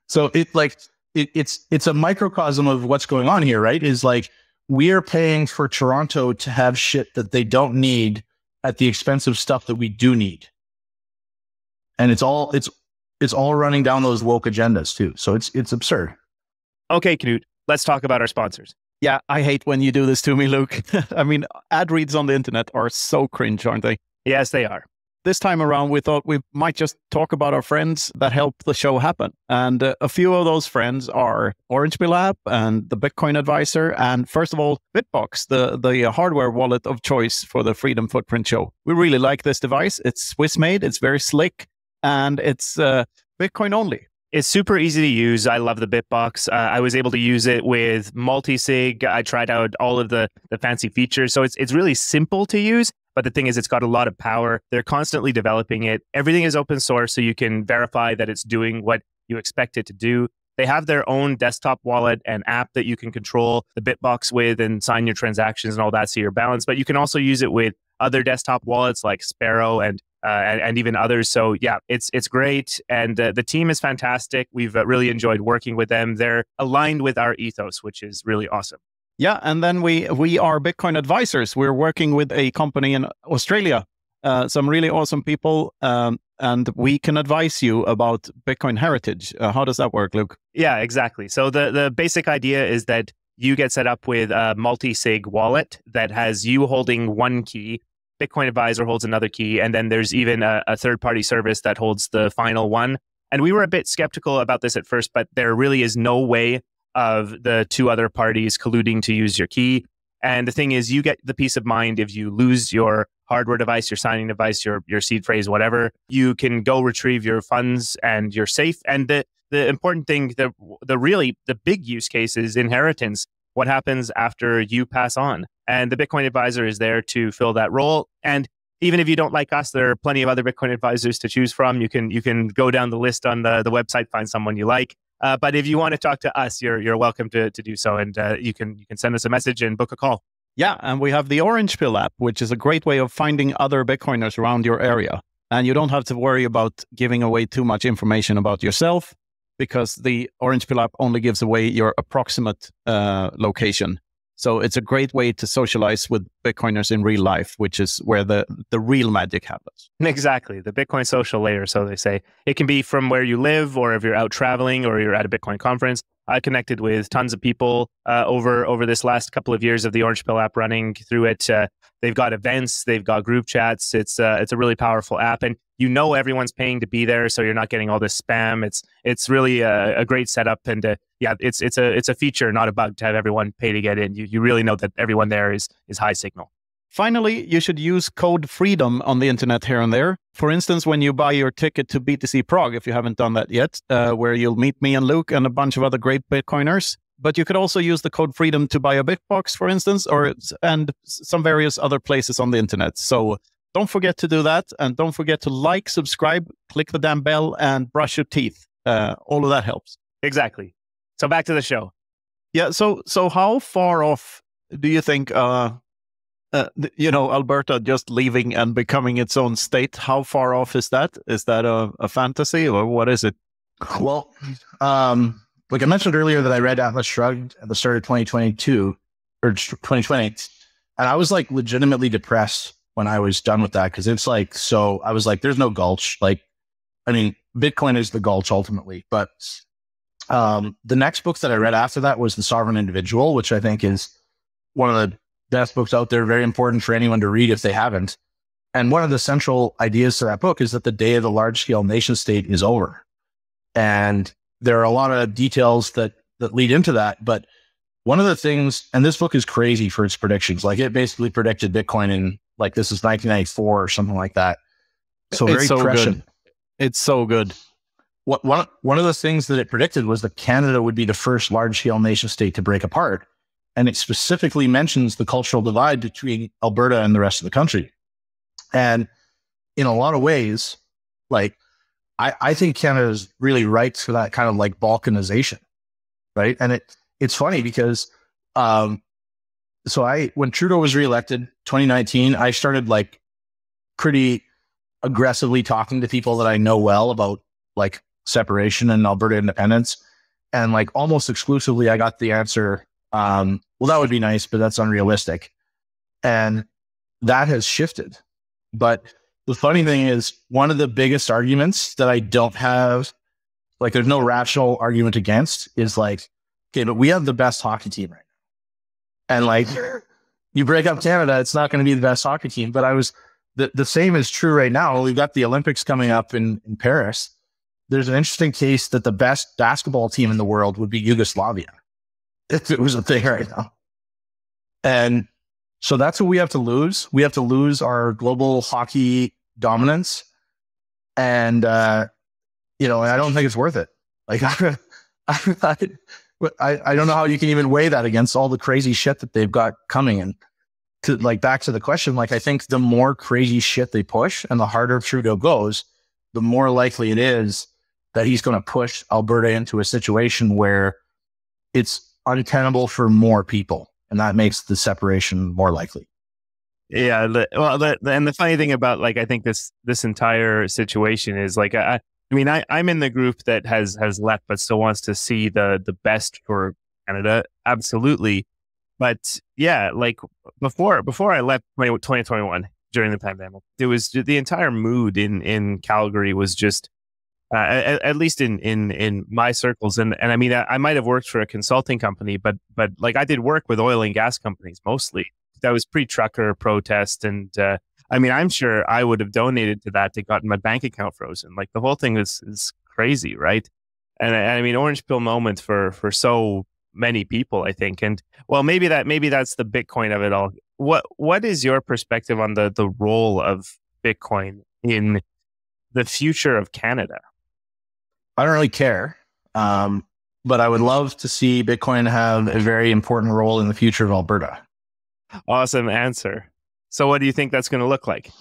So it's a microcosm of what's going on here, right? Is like, we are paying for Toronto to have shit that they don't need at the expense of stuff that we do need. And it's all running down those woke agendas too. So it's absurd. Okay, Knut, let's talk about our sponsors. Yeah, I hate when you do this to me, Luke. I mean, ad reads on the internet are so cringe, aren't they? Yes, they are. This time around, we thought we might just talk about our friends that helped the show happen. And a few of those friends are Orange Bill app and the Bitcoin Advisor. And first of all, Bitbox, the hardware wallet of choice for the Freedom Footprint show. We really like this device. It's Swiss made, it's very slick, and it's Bitcoin only. It's super easy to use. I love the Bitbox. I was able to use it with multi-sig. I tried out all of the fancy features. So it's really simple to use. But the thing is, it's got a lot of power. They're constantly developing it. Everything is open source, so you can verify that it's doing what you expect it to do. They have their own desktop wallet and app that you can control the Bitbox with and sign your transactions and all that, so you're balanced. But you can also use it with other desktop wallets like Sparrow and even others. So yeah, it's great. And the team is fantastic. We've really enjoyed working with them. They're aligned with our ethos, which is really awesome. Yeah, and then we are Bitcoin advisors. We're working with a company in Australia, some really awesome people, and we can advise you about Bitcoin heritage. How does that work, Luke? Yeah, exactly. So the basic idea is that you get set up with a multi-sig wallet that has you holding one key, Bitcoin Advisor holds another key, and then there's even a third-party service that holds the final one. And we were a bit skeptical about this at first, but there really is no way of the two other parties colluding to use your key. And the thing is, you get the peace of mind if you lose your hardware device, your signing device, your seed phrase, whatever. You can go retrieve your funds and you're safe. And the important thing, the big use case is inheritance. What happens after you pass on? And the Bitcoin Advisor is there to fill that role. And even if you don't like us, there are plenty of other Bitcoin advisors to choose from. You can go down the list on the website, find someone you like. But if you want to talk to us, you're welcome to do so. And you can send us a message and book a call. Yeah, and we have the Orange Pill app, which is a great way of finding other Bitcoiners around your area. And you don't have to worry about giving away too much information about yourself, because the Orange Pill app only gives away your approximate location. So it's a great way to socialize with Bitcoiners in real life, which is where the real magic happens. Exactly. The Bitcoin social layer, so they say. It can be from where you live, or if you're out traveling, or you're at a Bitcoin conference. I connected with tons of people over this last couple of years of the Orange Pill app running through it. They've got events, they've got group chats. It's a really powerful app, and everyone's paying to be there, so you're not getting all this spam. It's really a great setup, and it's a feature, not a bug, to have everyone pay to get in. You really know that everyone there is high signal. Finally, you should use code FREEDOM on the internet here and there. For instance, when you buy your ticket to BTC Prague, if you haven't done that yet, where you'll meet me and Luke and a bunch of other great Bitcoiners. But you could also use the code FREEDOM to buy a Bitbox, for instance, and some various other places on the internet. So don't forget to do that. And don't forget to like, subscribe, click the damn bell, and brush your teeth. All of that helps. Exactly. So back to the show. Yeah. So how far off do you think, Alberta just leaving and becoming its own state? How far off is that? Is that a fantasy, or what is it? Well, like I mentioned earlier that I read Atlas Shrugged at the start of 2022 or 2020. And I was like legitimately depressed when I was done with that. Cause it's like, so I was like, there's no gulch. Like, I mean, Bitcoin is the gulch ultimately, but, the next book that I read after that was The Sovereign Individual, which I think is one of the best books out there. Very important for anyone to read if they haven't. And one of the central ideas to that book is that the day of the large scale nation state is over. And there are a lot of details that lead into that. But one of the things, and this book is crazy for its predictions, like it basically predicted Bitcoin in like, this is 1994 or something like that. So very prescient. It's so good. One of the things that it predicted was that Canada would be the first large scale nation state to break apart. And it specifically mentions the cultural divide between Alberta and the rest of the country. And in a lot of ways, like, I think Canada is really ripe for that kind of like balkanization, right? And it's funny because, when Trudeau was reelected 2019, I started like pretty aggressively talking to people that I know well about like separation and Alberta independence. And like almost exclusively, I got the answer, well, that would be nice, but that's unrealistic. And that has shifted. But the funny thing is, one of the biggest arguments that I don't have, like there's no rational argument against, is like, okay, but we have the best hockey team right now. And like, you break up Canada, it's not going to be the best hockey team. But the same is true right now. We've got the Olympics coming up in Paris. There's an interesting case that the best basketball team in the world would be Yugoslavia, if it was a thing right now. And so that's what we have to lose. We have to lose our global hockey dominance. And, I don't think it's worth it. Like, I don't know how you can even weigh that against all the crazy shit that they've got coming. And to like, back to the question, like, I think the more crazy shit they push and the harder Trudeau goes, the more likely it is that he's going to push Alberta into a situation where it's untenable for more people. And that makes the separation more likely. Yeah. And the funny thing about, like, I think this entire situation is like, I'm in the group that has left, but still wants to see the best for Canada. Absolutely. But yeah, like before I left 2021 during the pandemic, there was the entire mood in Calgary was just At least in my circles. And I mean, I might have worked for a consulting company, but like I did work with oil and gas companies mostly. That was pre-trucker protest. And I mean, I'm sure I would have donated to that to gotten my bank account frozen. Like the whole thing is crazy, right? And I mean, orange pill moment for so many people, I think. And well, maybe that's the Bitcoin of it all. What is your perspective on the role of Bitcoin in the future of Canada? I don't really care, but I would love to see Bitcoin have a very important role in the future of Alberta. Awesome answer. So what do you think that's going to look like?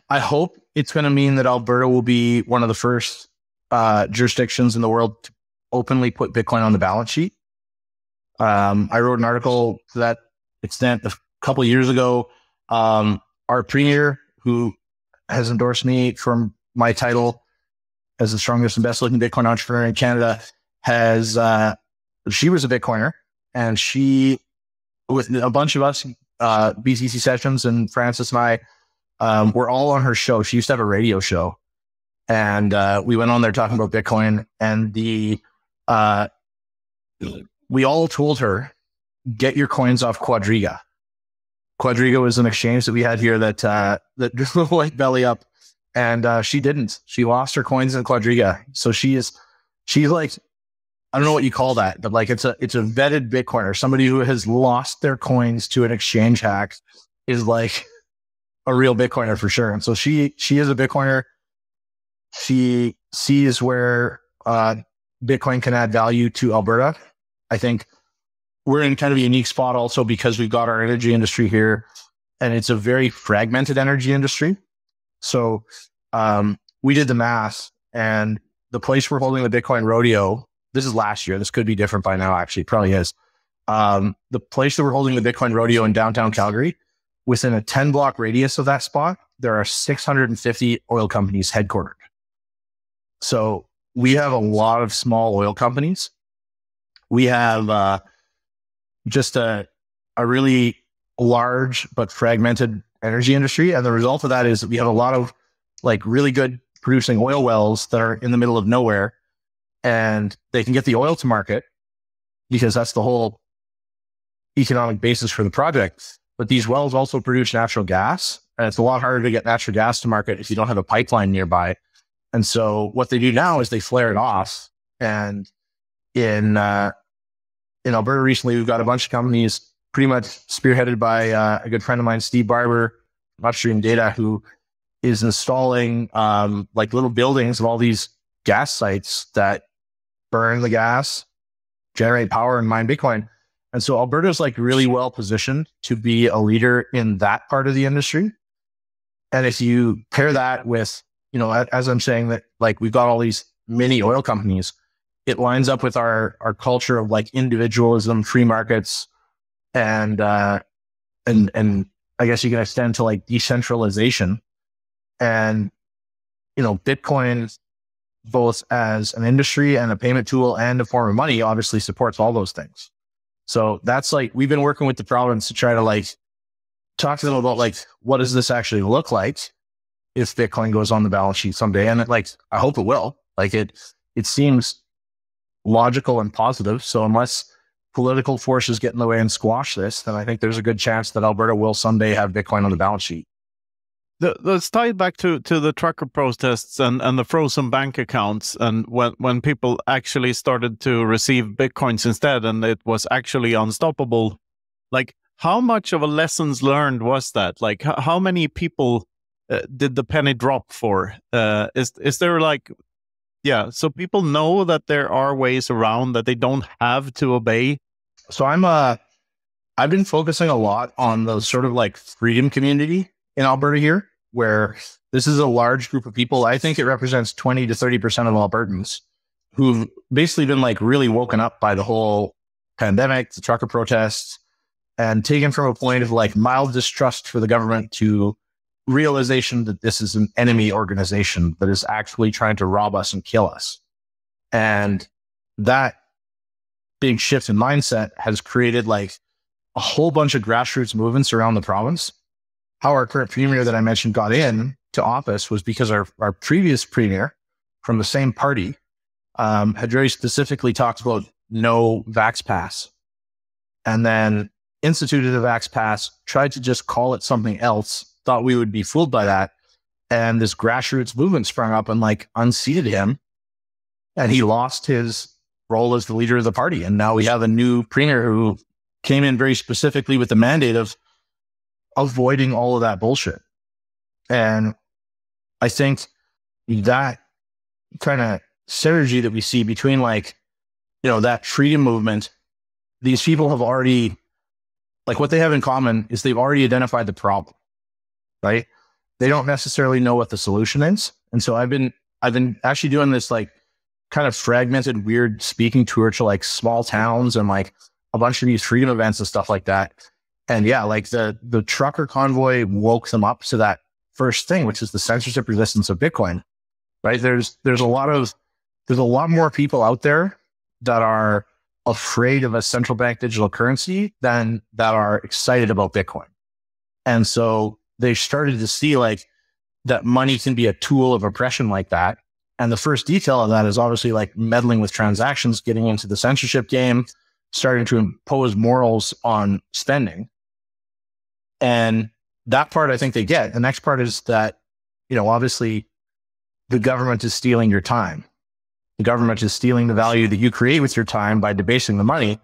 I hope it's going to mean that Alberta will be one of the first jurisdictions in the world to openly put Bitcoin on the balance sheet. I wrote an article to that extent a couple of years ago. Our premier, who has endorsed me for my title as the strongest and best looking Bitcoin entrepreneur in Canada, she was a Bitcoiner, and she, with a bunch of us, BCC Sessions and Francis and I, were all on her show. She used to have a radio show, and we went on there talking about Bitcoin, and we all told her, get your coins off Quadriga. Quadriga was an exchange that we had here that drew a white belly up. And she didn't. She lost her coins in Quadriga. So she's like, I don't know what you call that, but like it's a vetted Bitcoiner. Somebody who has lost their coins to an exchange hack is like a real Bitcoiner for sure. And so she is a Bitcoiner. She sees where Bitcoin can add value to Alberta. I think we're in kind of a unique spot also because we've got our energy industry here, and it's a very fragmented energy industry. So we did the math, and the place we're holding the Bitcoin Rodeo, this is last year. This could be different by now, actually. It probably is. The place that we're holding the Bitcoin Rodeo in downtown Calgary, within a 10-block radius of that spot, there are 650 oil companies headquartered. So we have a lot of small oil companies. We have just a really large but fragmented energy industry. And the result of that is that we have a lot of like really good producing oil wells that are in the middle of nowhere, and they can get the oil to market because that's the whole economic basis for the project. But these wells also produce natural gas, and it's a lot harder to get natural gas to market if you don't have a pipeline nearby. And so what they do now is they flare it off. And in Alberta recently, we've got a bunch of companies pretty much spearheaded by a good friend of mine, Steve Barber, Upstream Data, who is installing like little buildings of all these gas sites that burn the gas, generate power, and mine Bitcoin. And so Alberta is like really well positioned to be a leader in that part of the industry. And if you pair that with, you know, as I'm saying that like we've got all these mini oil companies, it lines up with our culture of like individualism, free markets, and I guess you can extend to like decentralization. And, you know, Bitcoin, both as an industry and a payment tool and a form of money, obviously supports all those things. So that's like, we've been working with the province to try to like talk to them about like, what does this actually look like if Bitcoin goes on the balance sheet someday? And like, I hope it will. Like it seems logical and positive. So unless political forces get in the way and squash this, then I think there's a good chance that Alberta will someday have Bitcoin on the balance sheet. Let's tie it back to the trucker protests and the frozen bank accounts, and when people actually started to receive Bitcoins instead, and it was actually unstoppable. Like, how much of a lessons learned was that? Like, how many people did the penny drop for? Is there like, yeah, so people know that there are ways around, that they don't have to obey? So I've been focusing a lot on the sort of like freedom community in Alberta here, where this is a large group of people. I think it represents 20 to 30% of Albertans who've basically been like really woken up by the whole pandemic, the trucker protests, and taken from a point of like mild distrust for the government to realization that this is an enemy organization that is actually trying to rob us and kill us. And that big shift in mindset has created like a whole bunch of grassroots movements around the province. How our current premier that I mentioned got in to office was because our previous premier, from the same party had very specifically talked about no Vax Pass, and then instituted a Vax Pass, tried to just call it something else, thought we would be fooled by that. And this grassroots movement sprung up and like unseated him. And he lost his role as the leader of the party. And now we have a new premier who came in very specifically with the mandate of avoiding all of that bullshit. And I think that kind of synergy that we see between like, you know, that freedom movement, these people have already, like what they have in common is they've already identified the problem, right? They don't necessarily know what the solution is. And so I've been actually doing this like kind of fragmented, weird speaking tour to like small towns and like a bunch of these freedom events and stuff like that. And yeah, like the trucker convoy woke them up to that first thing, which is the censorship resistance of Bitcoin, right? There's a lot more people out there that are afraid of a central bank digital currency than that are excited about Bitcoin. And so they started to see like that money can be a tool of oppression like that. And the first detail of that is obviously like meddling with transactions, getting into the censorship game, starting to impose morals on spending. And that part I think they get. The next part is that, you know, obviously the government is stealing your time. The government is stealing the value that you create with your time by debasing the money.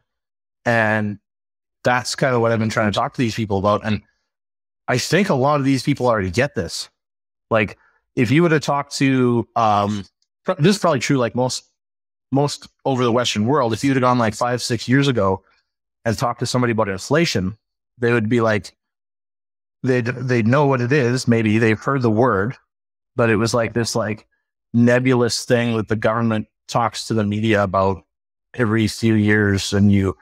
And that's kind of what I've been trying to talk to these people about. And I think a lot of these people already get this. Like if you would have talked to, this is probably true like most over the Western world, if you'd have gone like 5-6 years ago and talked to somebody about inflation, they would be like, they'd know what it is. Maybe they've heard the word, but it was like this like nebulous thing that the government talks to the media about every few years. And you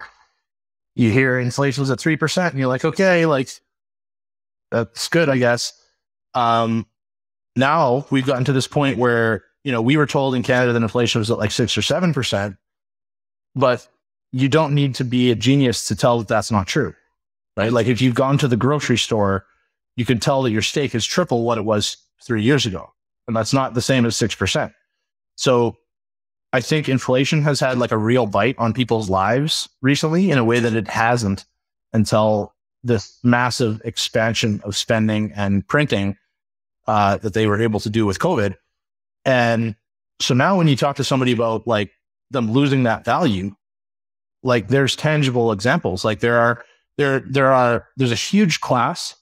hear inflation is at 3% and you're like, okay, like that's good, I guess. Now we've gotten to this point where, you know, we were told in Canada that inflation was at like 6 or 7%, but you don't need to be a genius to tell that that's not true, right? Like if you've gone to the grocery store, you can tell that your steak is triple what it was 3 years ago. And that's not the same as 6%. So I think inflation has had like a real bite on people's lives recently in a way that it hasn't until this massive expansion of spending and printing that they were able to do with COVID. And so now when you talk to somebody about like them losing that value, like there's tangible examples. Like there's a huge class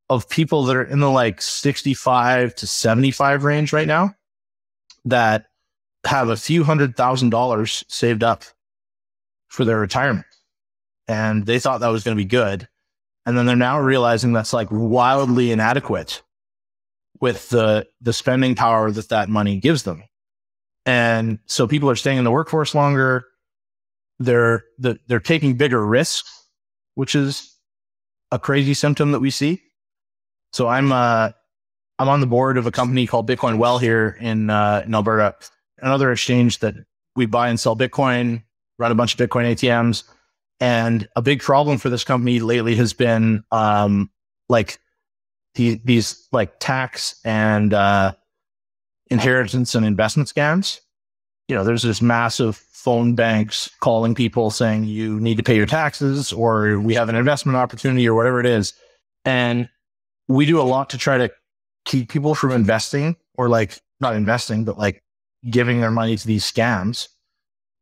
of people that are in the like 65 to 75 range right now that have a few $100,000 saved up for their retirement. And they thought that was going to be good. And then they're now realizing that's like wildly inadequate with the spending power that money gives them. And so people are staying in the workforce longer. They're taking bigger risks, which is a crazy symptom that we see. So I'm on the board of a company called Bitcoin Well here in Alberta, another exchange that we buy and sell Bitcoin, run a bunch of Bitcoin ATMs. And a big problem for this company lately has been like these like tax and inheritance and investment scams. You know, there's this massive phone banks calling people saying you need to pay your taxes or we have an investment opportunity or whatever it is. And we do a lot to try to keep people from investing or like not investing, but like giving their money to these scams.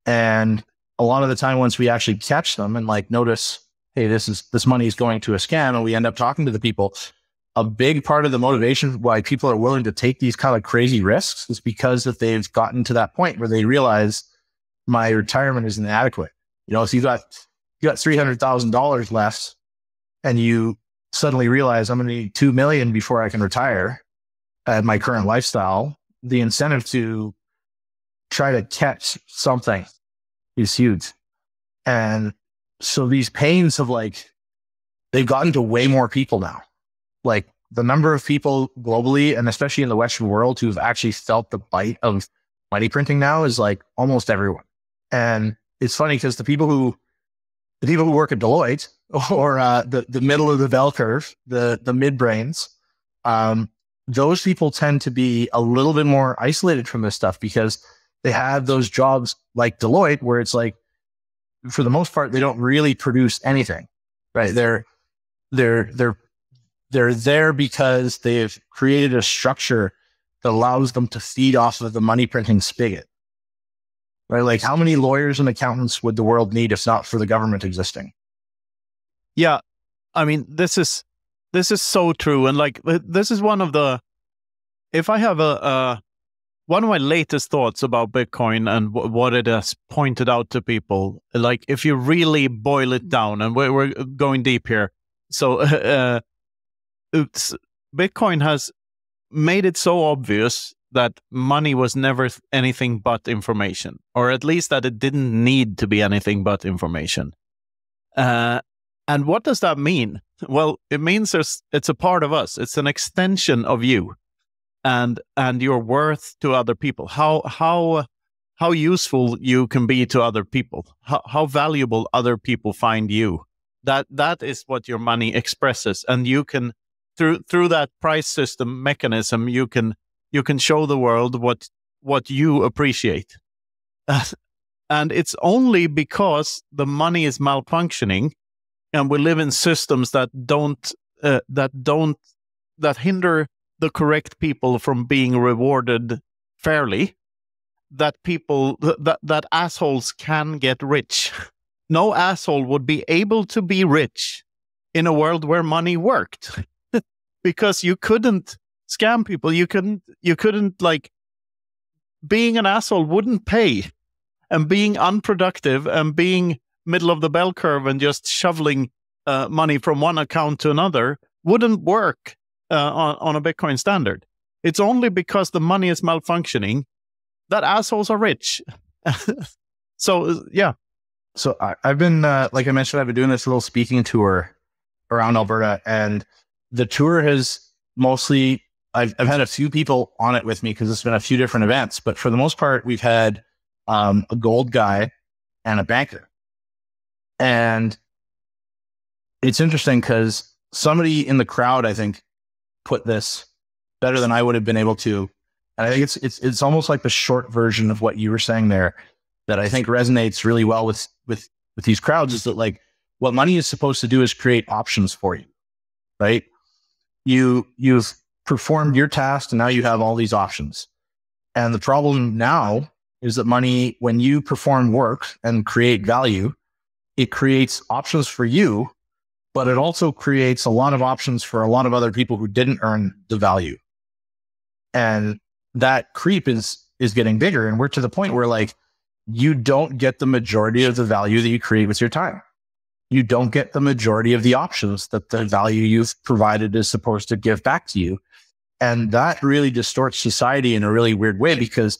And a lot of the time, once we actually catch them and like notice, hey, this money is going to a scam, and we end up talking to the people, a big part of the motivation why people are willing to take these kind of crazy risks is because that they've gotten to that point where they realize my retirement is inadequate. You know, if you got $300,000 left and you suddenly realize I'm going to need $2 million before I can retire at my current lifestyle, the incentive to try to catch something is huge. And so these pains have like, they've gotten to way more people now. Like the number of people globally, and especially in the Western world, who've actually felt the bite of money printing now is like almost everyone. And it's funny because the people who work at Deloitte or the middle of the bell curve, the midbrains, those people tend to be a little bit more isolated from this stuff because they have those jobs like Deloitte, where it's like, for the most part, they don't really produce anything, right? They're there because they've created a structure that allows them to feed off of the money printing spigot, right? Like, how many lawyers and accountants would the world need if not for the government existing? Yeah, I mean, this is so true, and like, this is one of the, if I have one of my latest thoughts about Bitcoin and what it has pointed out to people, like, if you really boil it down, and we're going deep here, so Bitcoin has made it so obvious that money was never anything but information, or at least that it didn't need to be anything but information. And what does that mean? Well, it means it's a part of us. It's an extension of you and your worth to other people. How useful you can be to other people. How valuable other people find you. That is what your money expresses. And you can, through that price system mechanism, you can show the world what you appreciate. And it's only because the money is malfunctioning, and we live in systems that hinder the correct people from being rewarded fairly, that assholes can get rich. No asshole would be able to be rich in a world where money worked, because you couldn't scam people. You couldn't like, being an asshole wouldn't pay, and being unproductive and being middle of the bell curve and just shoveling money from one account to another wouldn't work on a Bitcoin standard. It's only because the money is malfunctioning that assholes are rich. So, yeah. So I've been, like I mentioned, I've been doing this little speaking tour around Alberta, and the tour has mostly, I've had a few people on it with me because it's been a few different events, but for the most part, we've had a gold guy and a banker. And it's interesting because somebody in the crowd, I think, put this better than I would have been able to. And I think it's almost like the short version of what you were saying there, that I think resonates really well with these crowds, is that, like, what money is supposed to do is create options for you, right? You've performed your task, and now you have all these options. And the problem now is that money, when you perform work and create value, it creates options for you, but it also creates a lot of options for a lot of other people who didn't earn the value. And that creep is getting bigger. And we're to the point where, like, you don't get the majority of the value that you create with your time. You don't get the majority of the options that the value you've provided is supposed to give back to you. And that really distorts society in a really weird way, because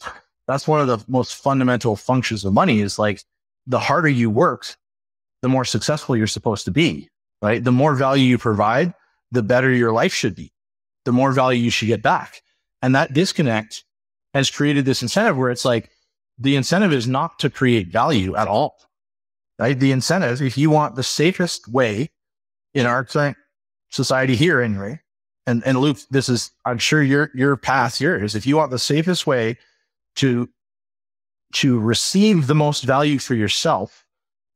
that's one of the most fundamental functions of money, is like, the harder you work, the more successful you're supposed to be, right? The more value you provide, the better your life should be, the more value you should get back. And that disconnect has created this incentive where it's like, the incentive is not to create value at all, right? The incentive, if you want the safest way in our current society here anyway, and Luke, this is, I'm sure your path here is, if you want the safest way to receive the most value for yourself,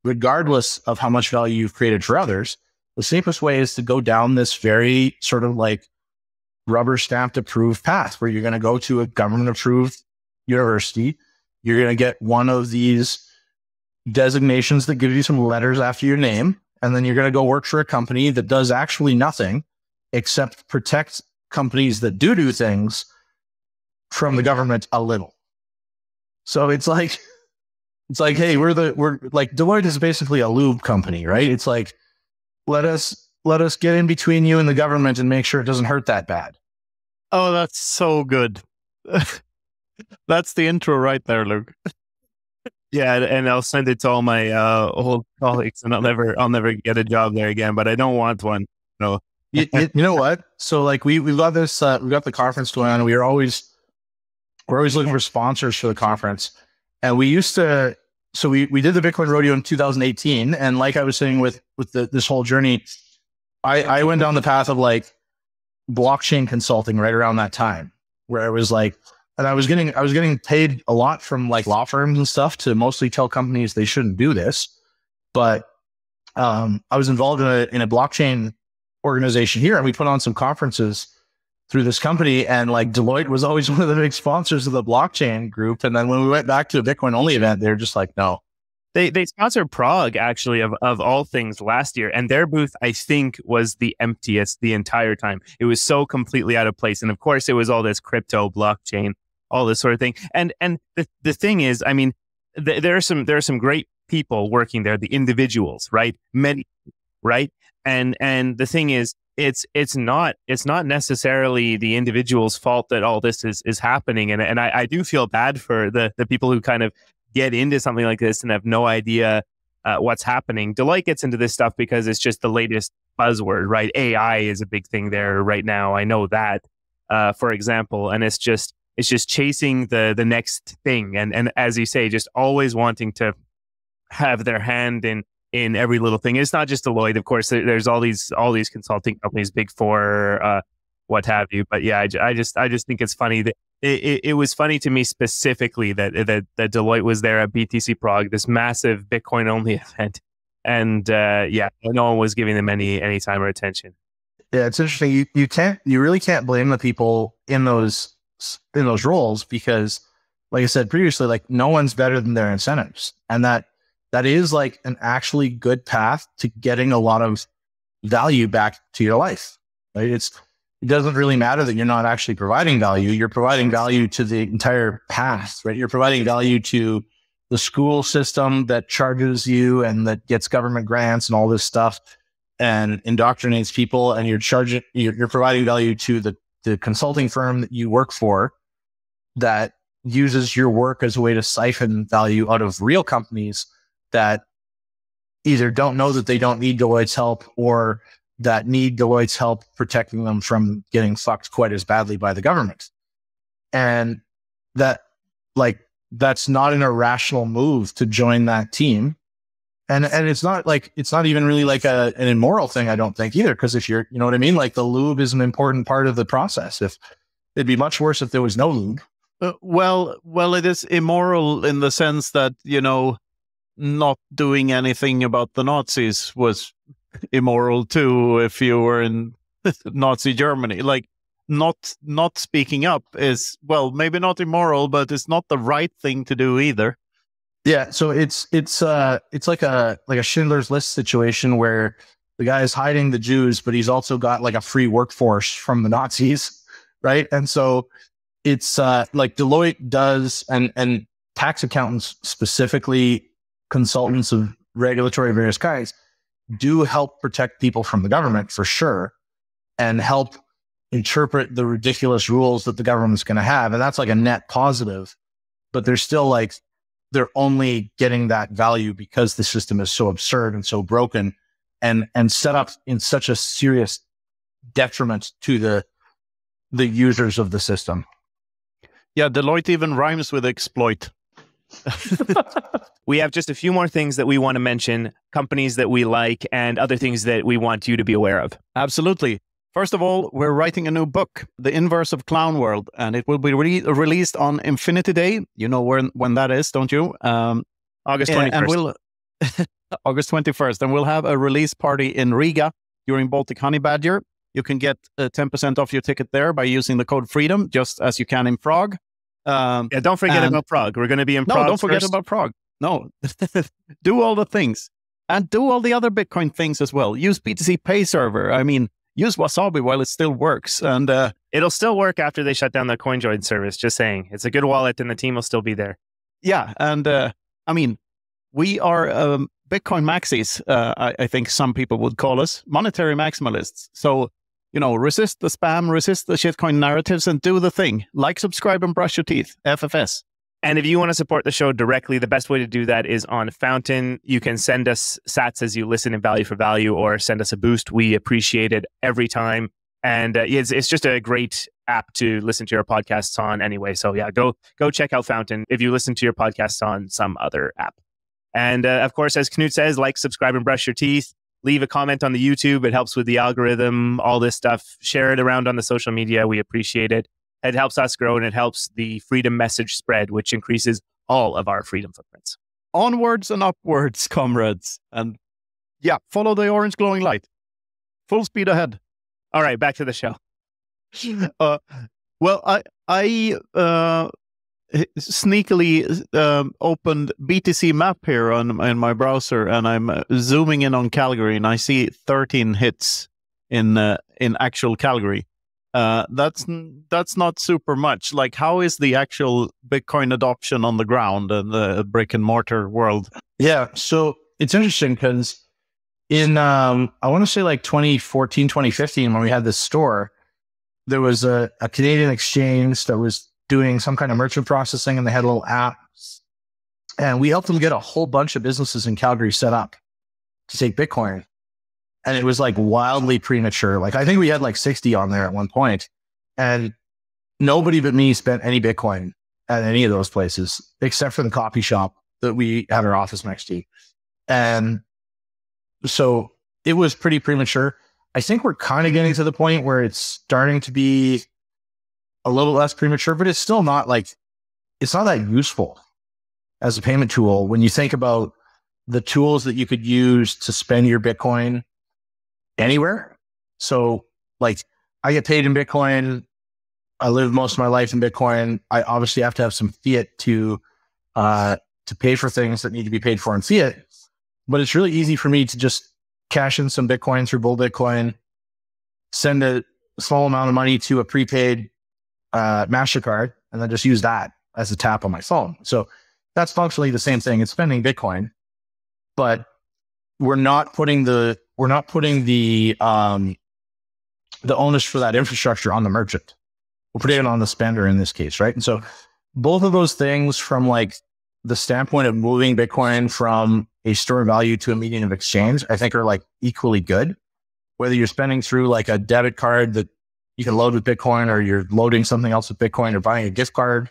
regardless of how much value you've created for others, the safest way is to go down this very sort of like rubber stamped approved path, where you're going to go to a government approved university. You're going to get one of these designations that gives you some letters after your name. And then you're going to go work for a company that does actually nothing except protect companies that do things from the government a little. So it's like, hey, we're like, Deloitte is basically a lube company, right? It's like, let us get in between you and the government and make sure it doesn't hurt that bad. Oh, that's so good. That's the intro right there, Luke. Yeah, and I'll send it to all my old colleagues, and I'll never get a job there again. But I don't want one. No. You know what? So like we got this, we got the conference going on, and we're always looking for sponsors for the conference. And we used to, so we did the Bitcoin Rodeo in 2018. And like I was saying with this whole journey, I went down the path of like, blockchain consulting right around that time, where I was like, and I was getting paid a lot from like law firms and stuff to mostly tell companies they shouldn't do this. But I was involved in a blockchain organization here, and we put on some conferences through this company, and like Deloitte was always one of the big sponsors of the blockchain group. And then when we went back to a Bitcoin only event, they're just like, no. They sponsored Prague, actually, of all things, last year, and their booth, I think, was the emptiest the entire time. It was so completely out of place, and of course, it was all this crypto, blockchain, all this sort of thing. And the thing is, I mean, there are some great people working there, the individuals, right? Many, right? And the thing is, it's not necessarily the individual's fault that all this is happening, and I do feel bad for the people who kind of get into something like this and have no idea what's happening. Deloitte gets into this stuff because it's just the latest buzzword, right? AI is a big thing there right now. I know that, for example, and it's just chasing the next thing, and as you say, just always wanting to have their hand in every little thing. It's not just Deloitte, of course. There's all these consulting companies, Big Four, what have you. But yeah, I just think it's funny that it was funny to me specifically that Deloitte was there at BTC Prague, this massive Bitcoin only event, and no one was giving them any time or attention. Yeah, it's interesting. You really can't blame the people in those roles, because, like I said previously, like no one's better than their incentives, and that is like an actually good path to getting a lot of value back to your life. Right? It doesn't really matter that you're not actually providing value. You're providing value to the entire path, right? You're providing value to the school system that charges you and that gets government grants and all this stuff and indoctrinates people. And you're providing value to the consulting firm that you work for that uses your work as a way to siphon value out of real companies that either don't know that they don't need Deloitte's help, or that need Deloitte's help protecting them from getting fucked quite as badly by the government. And that's not an irrational move to join that team. And it's not even really like an immoral thing, I don't think either. Cause if you know what I mean? Like the lube is an important part of the process. It'd be much worse if there was no lube. Well, it is immoral in the sense that, not doing anything about the Nazis was immoral too if you were in Nazi Germany. Like not speaking up is, well, maybe not immoral, but it's not the right thing to do either. Yeah, so it's like a Schindler's List situation where the guy is hiding the Jews, but he's also got like a free workforce from the Nazis, right? And so it's like Deloitte does, and tax accountants, specifically consultants of regulatory various kinds, do help protect people from the government for sure, and help interpret the ridiculous rules that the government's going to have. And that's like a net positive, but they're still like, they're only getting that value because the system is so absurd and so broken and set up in such a serious detriment to the users of the system. Yeah, Deloitte even rhymes with exploit. We have just a few more things that we want to mention, companies that we like, and other things that we want you to be aware of. Absolutely. First of all, we're writing a new book, The Inverse of Clown World, and it will be released on Infinity Day. You know when that is, don't you? August 21st. And August 21st. And we'll have a release party in Riga during Baltic Honey Badger. You can get 10% off your ticket there by using the code FREEDOM, just as you can in Prague. Don't forget about Prague. We're going to be in Prague. No, don't forget about Prague. No, do all the things and do all the other Bitcoin things as well. Use BTC Pay Server. I mean, use Wasabi while it still works. And it'll still work after they shut down the CoinJoin service. Just saying. It's a good wallet and the team will still be there. Yeah. And I mean, we are Bitcoin maxis. I think some people would call us monetary maximalists. So, resist the spam, resist the shitcoin narratives, and do the thing. Like, subscribe, and brush your teeth. FFS. And if you want to support the show directly, the best way to do that is on Fountain. You can send us sats as you listen in value for value, or send us a boost. We appreciate it every time. And it's just a great app to listen to your podcasts on anyway. So yeah, go check out Fountain if you listen to your podcasts on some other app. And of course, as Knut says, like, subscribe, and brush your teeth. leave a comment on the YouTube. It helps with the algorithm, all this stuff. Share it around on the social media. We appreciate it. It helps us grow, and it helps the freedom message spread, which increases all of our freedom footprints. Onwards and upwards, comrades. And yeah, follow the orange glowing light. Full speed ahead. All right, back to the show. Well, I sneakily opened BTC map here in my browser, and I'm zooming in on Calgary, and I see 13 hits in actual Calgary. That's not super much. Like, how is the actual Bitcoin adoption on the ground in the brick and mortar world? Yeah, so it's interesting because in I want to say like 2014, 2015, when we had this store, there was a Canadian exchange that was doing some kind of merchant processing, and they had a little app, and we helped them get a whole bunch of businesses in Calgary set up to take Bitcoin. And it was like wildly premature. Like, I think we had like 60 on there at one point, and nobody but me spent any Bitcoin at any of those places, except for the coffee shop that we had our office next to. And so it was pretty premature. I think we're kind of getting to the point where it's starting to be a little less premature, but it's still not like, it's not that useful as a payment tool when you think about the tools that you could use to spend your Bitcoin anywhere. So like, I get paid in Bitcoin. I live most of my life in Bitcoin. I obviously have to have some fiat to pay for things that need to be paid for in fiat, but it's really easy for me to just cash in some Bitcoin through Bull Bitcoin, send a small amount of money to a prepaid MasterCard, and then just use that as a tap on my phone. So that's functionally the same thing. It's spending Bitcoin, but we're not putting the onus for that infrastructure on the merchant. We're putting it on the spender in this case, right? And so both of those things, from like the standpoint of moving Bitcoin from a store of value to a medium of exchange, I think are like equally good. Whether you're spending through like a debit card that you can load with Bitcoin, or you're loading something else with Bitcoin, or buying a gift card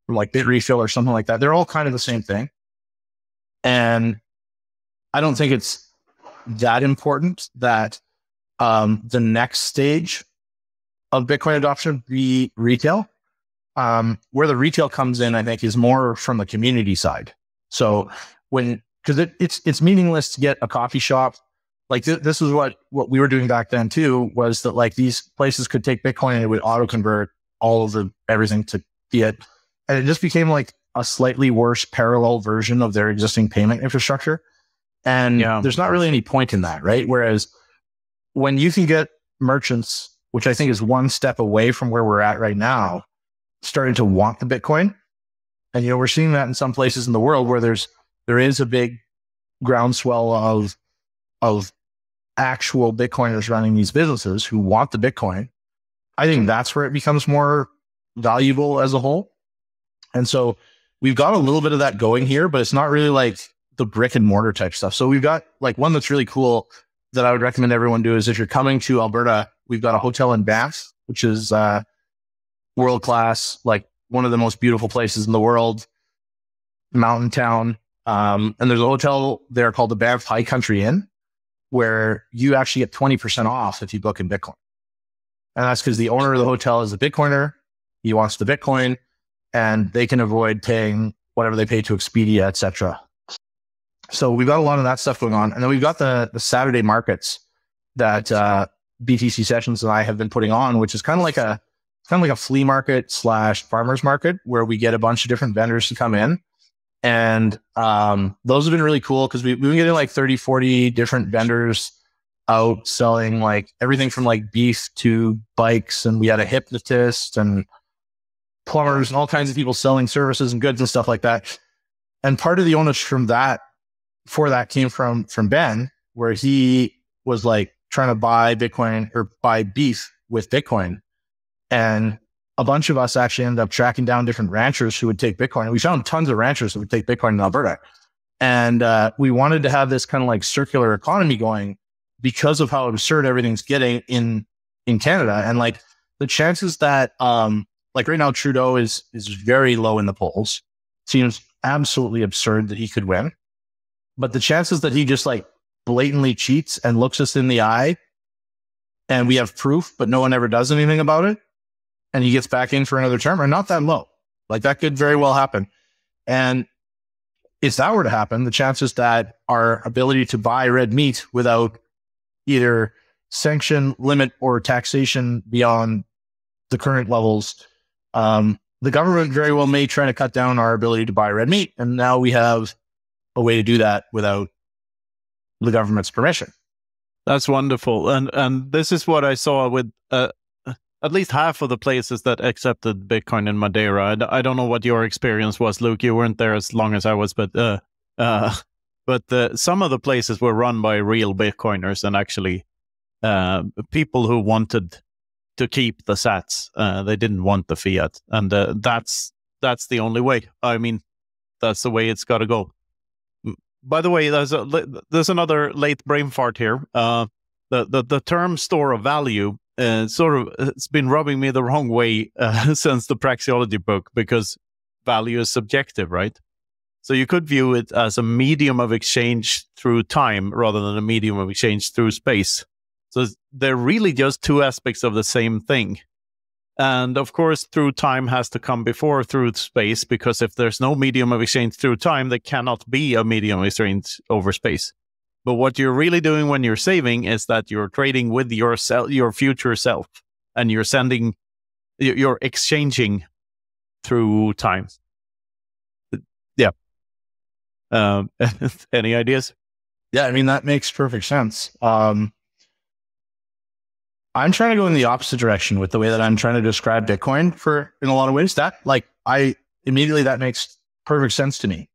from like BitRefill or something like that, they're all kind of the same thing. And I don't think it's that important that the next stage of Bitcoin adoption be retail. Where the retail comes in, I think, is more from the community side. So because it's meaningless to get a coffee shop. Like this is what we were doing back then too, was that like these places could take Bitcoin and it would auto convert all of everything to fiat. And it just became like a slightly worse parallel version of their existing payment infrastructure. And there's not really any point in that, right? Whereas when you can get merchants, which I think is one step away from where we're at right now, starting to want the Bitcoin. And, we're seeing that in some places in the world where there is a big groundswell of actual Bitcoiners running these businesses who want the Bitcoin. I think that's where it becomes more valuable as a whole. And so we've got a little bit of that going here, but it's not really like the brick and mortar type stuff. So we've got like one that's really cool that I would recommend everyone do is if you're coming to Alberta, we've got a hotel in Banff, which is world class, like one of the most beautiful places in the world, mountain town. And there's a hotel there called the Banff High Country Inn, where you actually get 20% off if you book in Bitcoin. And that's because the owner of the hotel is a Bitcoiner. He wants the Bitcoin, and they can avoid paying whatever they pay to Expedia, etc. So we've got a lot of that stuff going on. And then we've got the Saturday markets that BTC Sessions and I have been putting on, which is kind of like a flea market / farmers market, where we get a bunch of different vendors to come in. And those have been really cool because we've been getting like 30, 40 different vendors out selling like everything from like beef to bikes. And we had a hypnotist and plumbers and all kinds of people selling services and goods and stuff like that. And part of the onus from that came from Ben, where he was like trying to buy Bitcoin or buy beef with Bitcoin. And a bunch of us actually ended up tracking down different ranchers who would take Bitcoin. We found tons of ranchers that would take Bitcoin in Alberta. And we wanted to have this kind of like circular economy going because of how absurd everything's getting in Canada. And like the chances that like right now Trudeau is very low in the polls. Seems absolutely absurd that he could win. But the chances that he just like blatantly cheats and looks us in the eye and we have proof, but no one ever does anything about it, and he gets back in for another term, are not that low. Like that could very well happen. And if that were to happen, the chances that our ability to buy red meat without either sanction, limit, or taxation beyond the current levels, the government very well may try to cut down our ability to buy red meat. And now we have a way to do that without the government's permission. That's wonderful. And this is what I saw with at least half of the places that accepted Bitcoin in Madeira. I don't know what your experience was, Luke. You weren't there as long as I was, but some of the places were run by real Bitcoiners and actually people who wanted to keep the sats. They didn't want the fiat, and that's the only way. I mean, that's the way it's got to go. By the way, there's another late brain fart here. The term store of value it's been rubbing me the wrong way since the praxeology book, because value is subjective, right? So you could view it as a medium of exchange through time rather than a medium of exchange through space. So they're really just two aspects of the same thing. And of course, through time has to come before through space, because if there's no medium of exchange through time, there cannot be a medium of exchange over space. But what you're really doing when you're saving is that you're trading with your future self, and you're exchanging through time. Yeah. Any ideas? Yeah, I mean, that makes perfect sense. I'm trying to go in the opposite direction with the way that I'm trying to describe Bitcoin in a lot of ways. That makes perfect sense to me.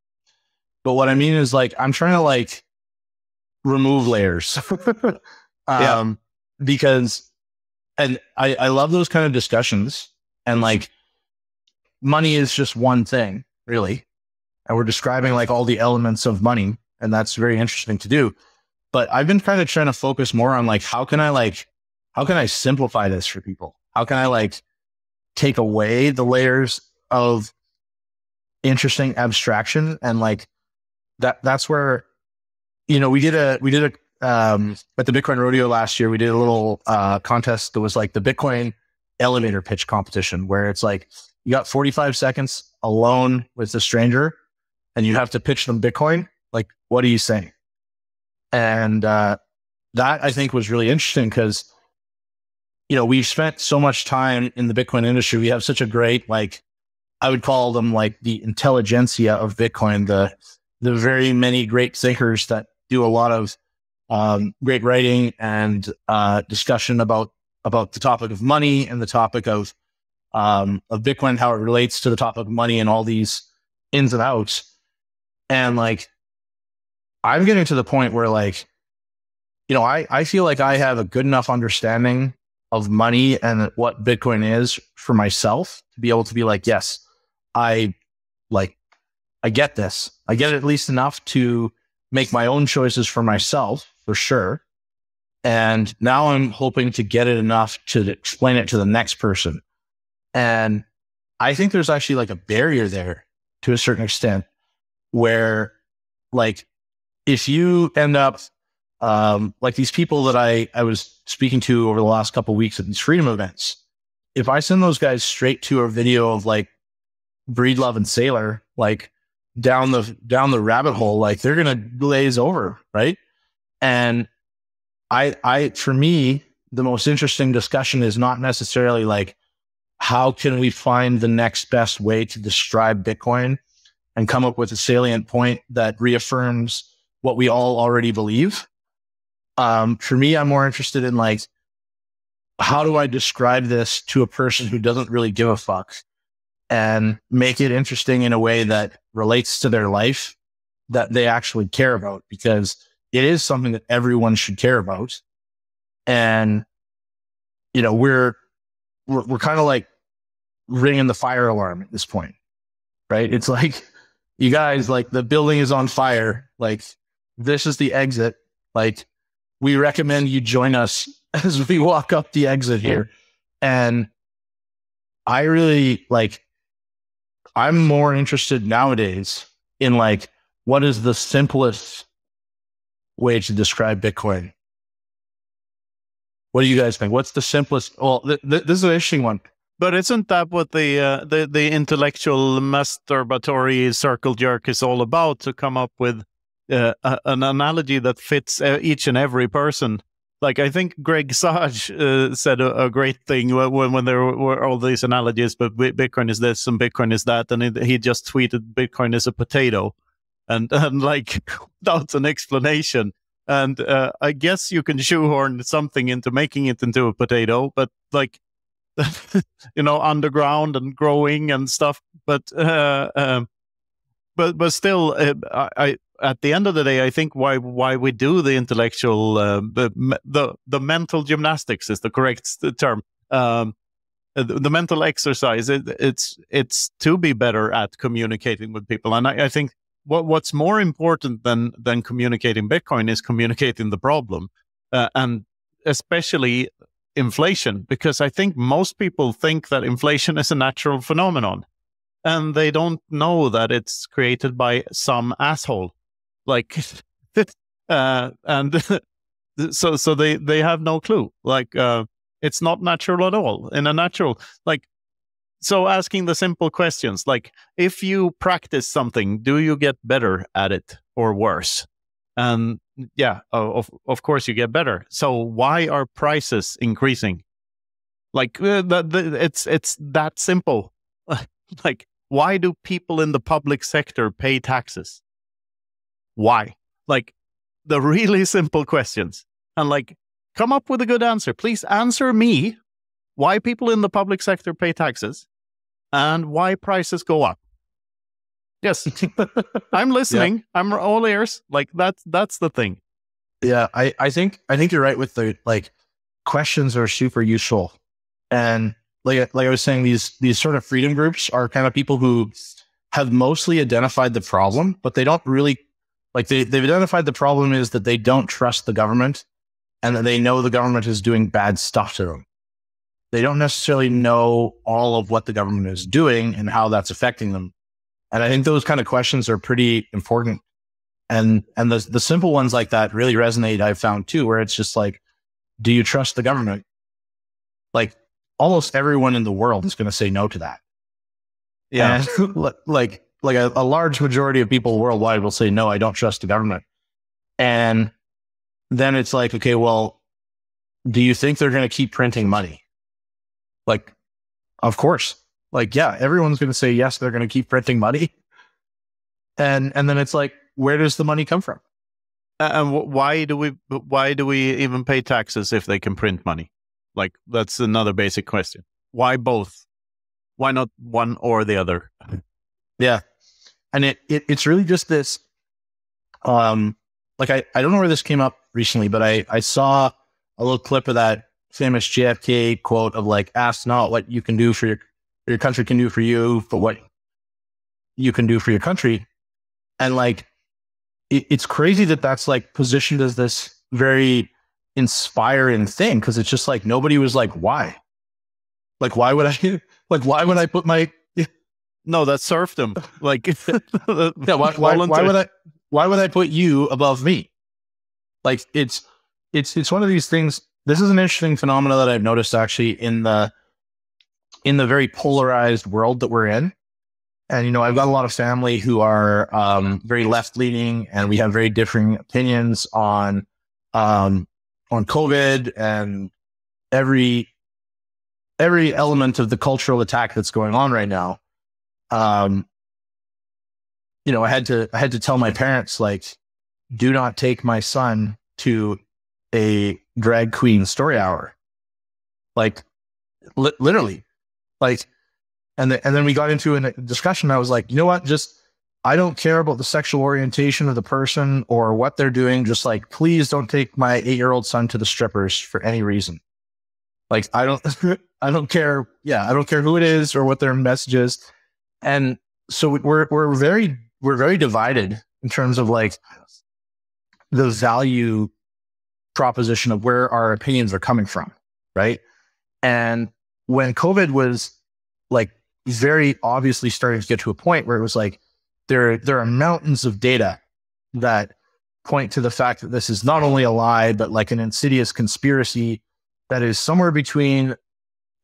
But what I mean is, like, I'm trying to remove layers. Because, and I love those kind of discussions, and money is just one thing, really. And we're describing all the elements of money, and that's very interesting to do. But I've been kind of trying to focus more on how can I simplify this for people? How can I take away the layers of interesting abstraction? And that's where, we did at the Bitcoin Rodeo last year, we did a little contest that was the Bitcoin elevator pitch competition, where it's you got 45 seconds alone with a stranger and you have to pitch them Bitcoin. What are you saying? And that, I think, was really interesting because, we've spent so much time in the Bitcoin industry. We have such a great, I would call them the intelligentsia of Bitcoin, the very many great thinkers that do a lot of great writing and discussion about the topic of money and the topic of Bitcoin, how it relates to the topic of money and all these ins and outs. And I'm getting to the point where I feel like I have a good enough understanding of money and what Bitcoin is for myself to be able to be yes, I get this. I get it at least enough to make my own choices for myself, for sure. And now I'm hoping to get it enough to explain it to the next person. And I think there's actually a barrier there to a certain extent, where if you end up these people that I was speaking to over the last couple of weeks at these freedom events, if I send those guys straight to a video of Breedlove and Sailor, down the rabbit hole, they're gonna glaze over, right? And for me, the most interesting discussion is not necessarily how can we find the next best way to describe Bitcoin and come up with a salient point that reaffirms what we all already believe. For me, I'm more interested in how do I describe this to a person who doesn't really give a fuck, and make it interesting in a way that relates to their life, that they actually care about, because it is something that everyone should care about. And, we're kind of ringing the fire alarm at this point, right? It's you guys, the building is on fire. This is the exit. We recommend you join us as we walk up the exit here. And I really I'm more interested nowadays in what is the simplest way to describe Bitcoin. What do you guys think? What's the simplest? Well, this is an interesting one. But isn't that what the intellectual masturbatory circle jerk is all about? To come up with an analogy that fits each and every person. Like, I think Greg Sage said a great thing when there were all these analogies, but Bitcoin is this and Bitcoin is that, and he just tweeted Bitcoin is a potato, and like without an explanation. And I guess you can shoehorn something into making it into a potato, but like, underground and growing and stuff. But still, I at the end of the day, I think why we do the intellectual, the mental gymnastics is the correct term. The mental exercise. It's to be better at communicating with people, and I think what's more important than communicating Bitcoin is communicating the problem, and especially inflation, because I think most people think that inflation is a natural phenomenon, and they don't know that it's created by some asshole. Like, and so they have no clue. Like, it's not natural at all. In a natural, like, so asking the simple questions, like, if you practice something, do you get better at it or worse? And yeah, of course you get better. So why are prices increasing? Like, it's that simple. Like, why do people in the public sector pay taxes? Why? Like, the really simple questions. And like, come up with a good answer. Please answer me why people in the public sector pay taxes and why prices go up. Yes, I'm listening. Yeah. I'm all ears. Like, that's the thing. Yeah, I think you're right with the, like, questions are super useful. And like I was saying, these sort of freedom groups are kind of people who have mostly identified the problem, but they don't really, like, they've identified the problem is that they don't trust the government and that they know the government is doing bad stuff to them. They don't necessarily know all of what the government is doing and how that's affecting them. And I think those kind of questions are pretty important. And the simple ones like that really resonate, I've found too, where it's just like, do you trust the government? Like, almost everyone in the world is going to say no to that. Yeah. And like a large majority of people worldwide will say, no, I don't trust the government. And then it's like, okay, well, do you think they're going to keep printing money? Like, of course. Like, yeah, everyone's going to say, yes, they're going to keep printing money. And then it's like, where does the money come from? And why do we even pay taxes if they can print money? Like, that's another basic question. Why both? Why not one or the other? Yeah. And it's really just this, like, I don't know where this came up recently, but I saw a little clip of that famous JFK quote of, like, ask not what you can do for your country can do for you, but what you can do for your country. And like, it's crazy that that's like positioned as this very inspiring thing. Cause it's just like, nobody was like, why? Like, why would I put my, no, that's serfdom. Like, yeah, why would I put you above me? Like, it's one of these things. This is an interesting phenomenon that I've noticed actually in the very polarized world that we're in. And, I've got a lot of family who are very left-leaning, and we have very differing opinions on COVID and every element of the cultural attack that's going on right now. I had to tell my parents, like, do not take my son to a drag queen story hour. Like, literally, like. And then we got into a discussion. I was like, you know what? Just, I don't care about the sexual orientation of the person or what they're doing. Just like, please don't take my 8-year-old son to the strippers for any reason. Like, I don't care. Yeah. I don't care who it is or what their message is. And so we're very divided in terms of, like, the value proposition of where our opinions are coming from. Right. And when COVID was, like, very obviously starting to get to a point where it was like, there are mountains of data that point to the fact that this is not only a lie, but like an insidious conspiracy that is somewhere between,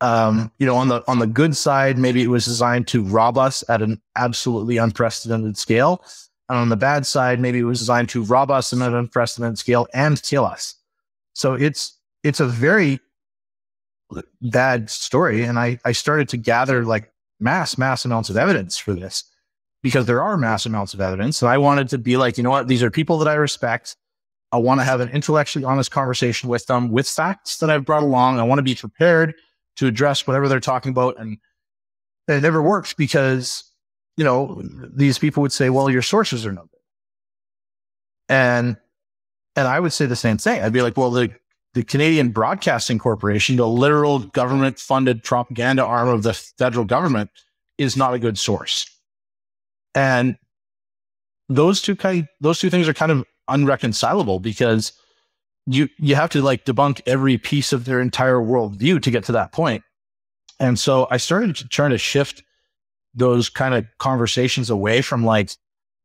on the good side, maybe it was designed to rob us at an absolutely unprecedented scale. And on the bad side, maybe it was designed to rob us at an unprecedented scale and kill us. So it's a very bad story. And I started to gather like mass amounts of evidence for this, because there are mass amounts of evidence. And I wanted to be like, you know what, these are people that I respect. I want to have an intellectually honest conversation with them with facts that I've brought along. I want to be prepared to address whatever they're talking about. And it never works because, these people would say, well, your sources are no good. And I would say the same thing. I'd be like, well, the Canadian Broadcasting Corporation, the literal government funded propaganda arm of the federal government, is not a good source. And those two things are kind of unreconcilable, because you have to like debunk every piece of their entire worldview to get to that point. And so I started trying to shift those kind of conversations away from like,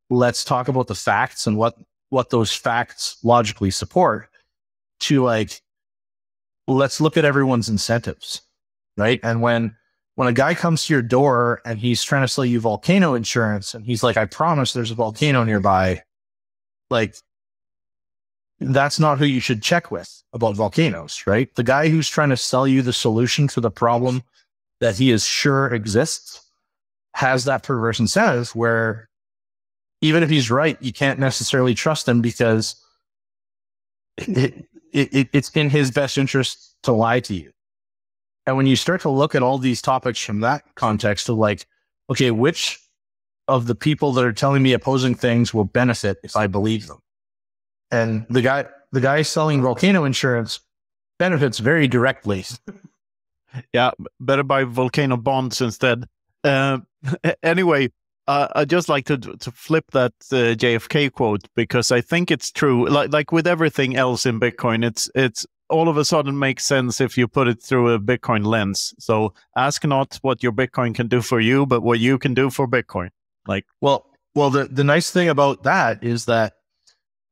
let's talk about the facts and what those facts logically support, to like, let's look at everyone's incentives, right? And when a guy comes to your door and he's trying to sell you volcano insurance and he's like, I promise there's a volcano nearby, like, that's not who you should check with about volcanoes, right? The guy who's trying to sell you the solution to the problem that he is sure exists has that perverse incentive where even if he's right, you can't necessarily trust him, because it's in his best interest to lie to you. And when you start to look at all these topics from that context of like, okay, which of the people that are telling me opposing things will benefit if I believe them? And the guy selling volcano insurance benefits very directly. Yeah, better buy volcano bonds instead. Anyway, I'd just like to flip that JFK quote, because I think it's true. Like with everything else in Bitcoin, it's all of a sudden makes sense if you put it through a Bitcoin lens. So ask not what your Bitcoin can do for you, but what you can do for Bitcoin. Like, well, the nice thing about that is that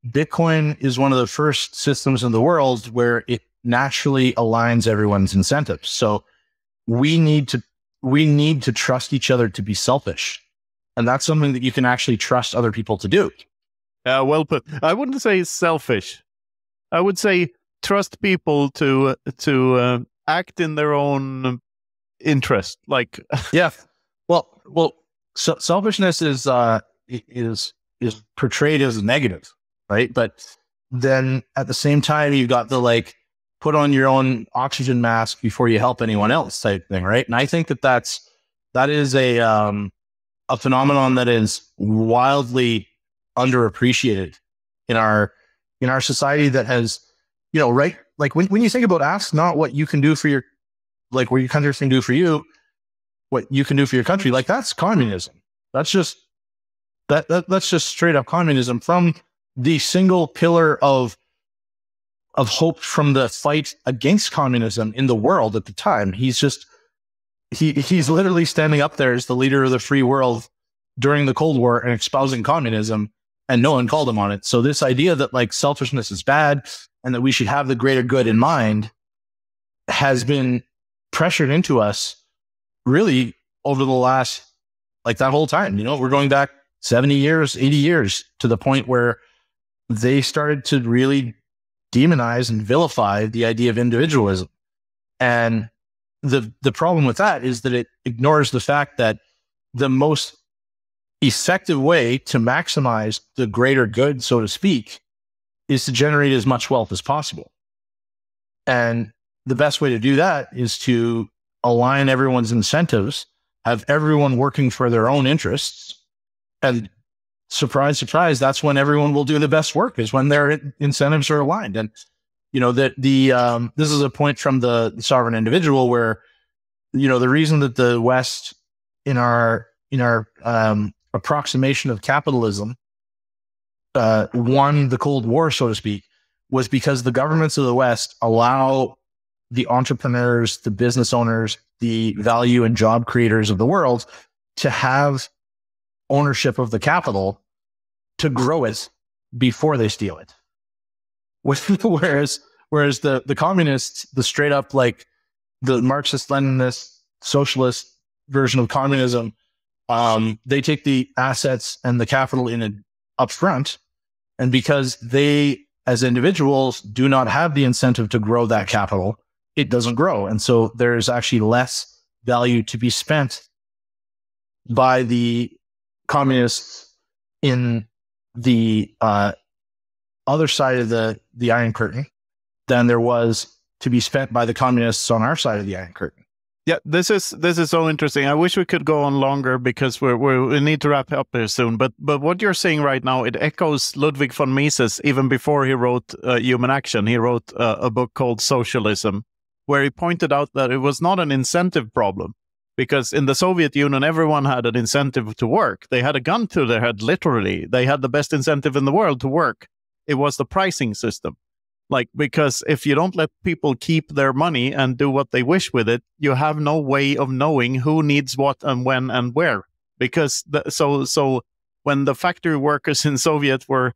Bitcoin is one of the first systems in the world where it naturally aligns everyone's incentives. So we need to trust each other to be selfish. And that's something that you can actually trust other people to do. Well put. I wouldn't say selfish. I would say trust people to act in their own interest. Like, yeah. Well, so selfishness is portrayed as negative, right? But then at the same time, you've got the like, put on your own oxygen mask before you help anyone else type thing, right? And I think that is a phenomenon that is wildly underappreciated in our society that has, right? Like when you think about ask not what you can do for your, like what your country can do for you, what you can do for your country, like that's communism. That's just that's just straight up communism from the single pillar of hope from the fight against communism in the world at the time. He's literally standing up there as the leader of the free world during the Cold War and espousing communism, and no one called him on it. So this idea that like selfishness is bad and that we should have the greater good in mind has been pressured into us really over the last, like that whole time, we're going back 70 years, 80 years to the point where they started to really demonize and vilify the idea of individualism. And the problem with that is that it ignores the fact that the most effective way to maximize the greater good, so to speak, is to generate as much wealth as possible. And the best way to do that is to align everyone's incentives, have everyone working for their own interests. And surprise, surprise, that's when everyone will do the best work, is when their incentives are aligned. And, this is a point from the sovereign individual where, the reason that the West in our approximation of capitalism won the Cold War, so to speak, was because the governments of the West allow the entrepreneurs, the business owners, the value and job creators of the world to have ownership of the capital to grow it before they steal it. Whereas the communists, the straight up like the Marxist, Leninist, socialist version of communism, they take the assets and the capital in up front, and because they as individuals do not have the incentive to grow that capital, it doesn't grow, and so there's actually less value to be spent by the communists in the other side of the Iron Curtain than there was to be spent by the communists on our side of the Iron Curtain. Yeah, this is so interesting. I wish we could go on longer because we need to wrap up here soon. But what you're saying right now, it echoes Ludwig von Mises. Even before he wrote Human Action, he wrote a book called Socialism, where he pointed out that it was not an incentive problem. Because in the Soviet Union, everyone had an incentive to work. They had a gun to their head, literally. They had the best incentive in the world to work. It was the pricing system. Like, because if you don't let people keep their money and do what they wish with it, you have no way of knowing who needs what and when and where. Because so when the factory workers in Soviet were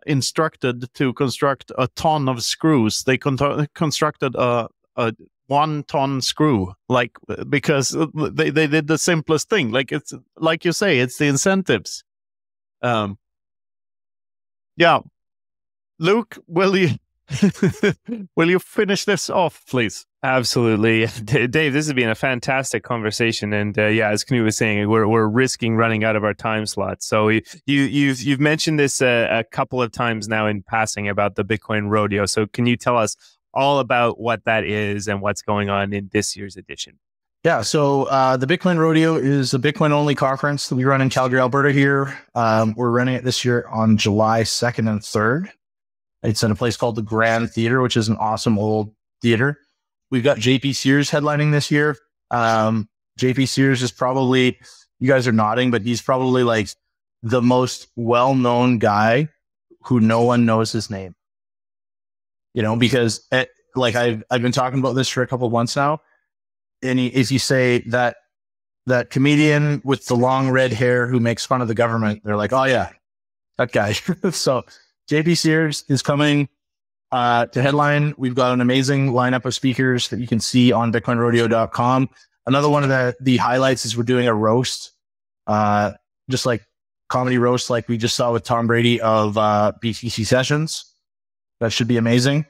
instructed to construct a ton of screws, they constructed a 1-ton screw, like, because they did the simplest thing. Like, it's like you say, it's the incentives. Yeah. Luke, will you finish this off, please? Absolutely, Dave. This has been a fantastic conversation, and yeah, as Knut was saying, we're risking running out of our time slot. So you've mentioned this a couple of times now in passing about the Bitcoin Rodeo. So can you tell us all about what that is and what's going on in this year's edition? Yeah, so the Bitcoin Rodeo is a Bitcoin-only conference that we run in Calgary, Alberta here. We're running it this year on July 2nd and 3rd. It's in a place called the Grand Theater, which is an awesome old theater. We've got JP Sears headlining this year. JP Sears is probably, you guys are nodding, but he's probably like the most well-known guy who no one knows his name. You know, because like I've been talking about this for a couple of months now. And if you say that comedian with the long red hair who makes fun of the government, they're like, oh yeah, that guy. So JP Sears is coming to headline. We've got an amazing lineup of speakers that you can see on bitcoinrodeo.com. Another one of the highlights is we're doing a roast, just like comedy roast, like we just saw with Tom Brady of BTC Sessions. That should be amazing.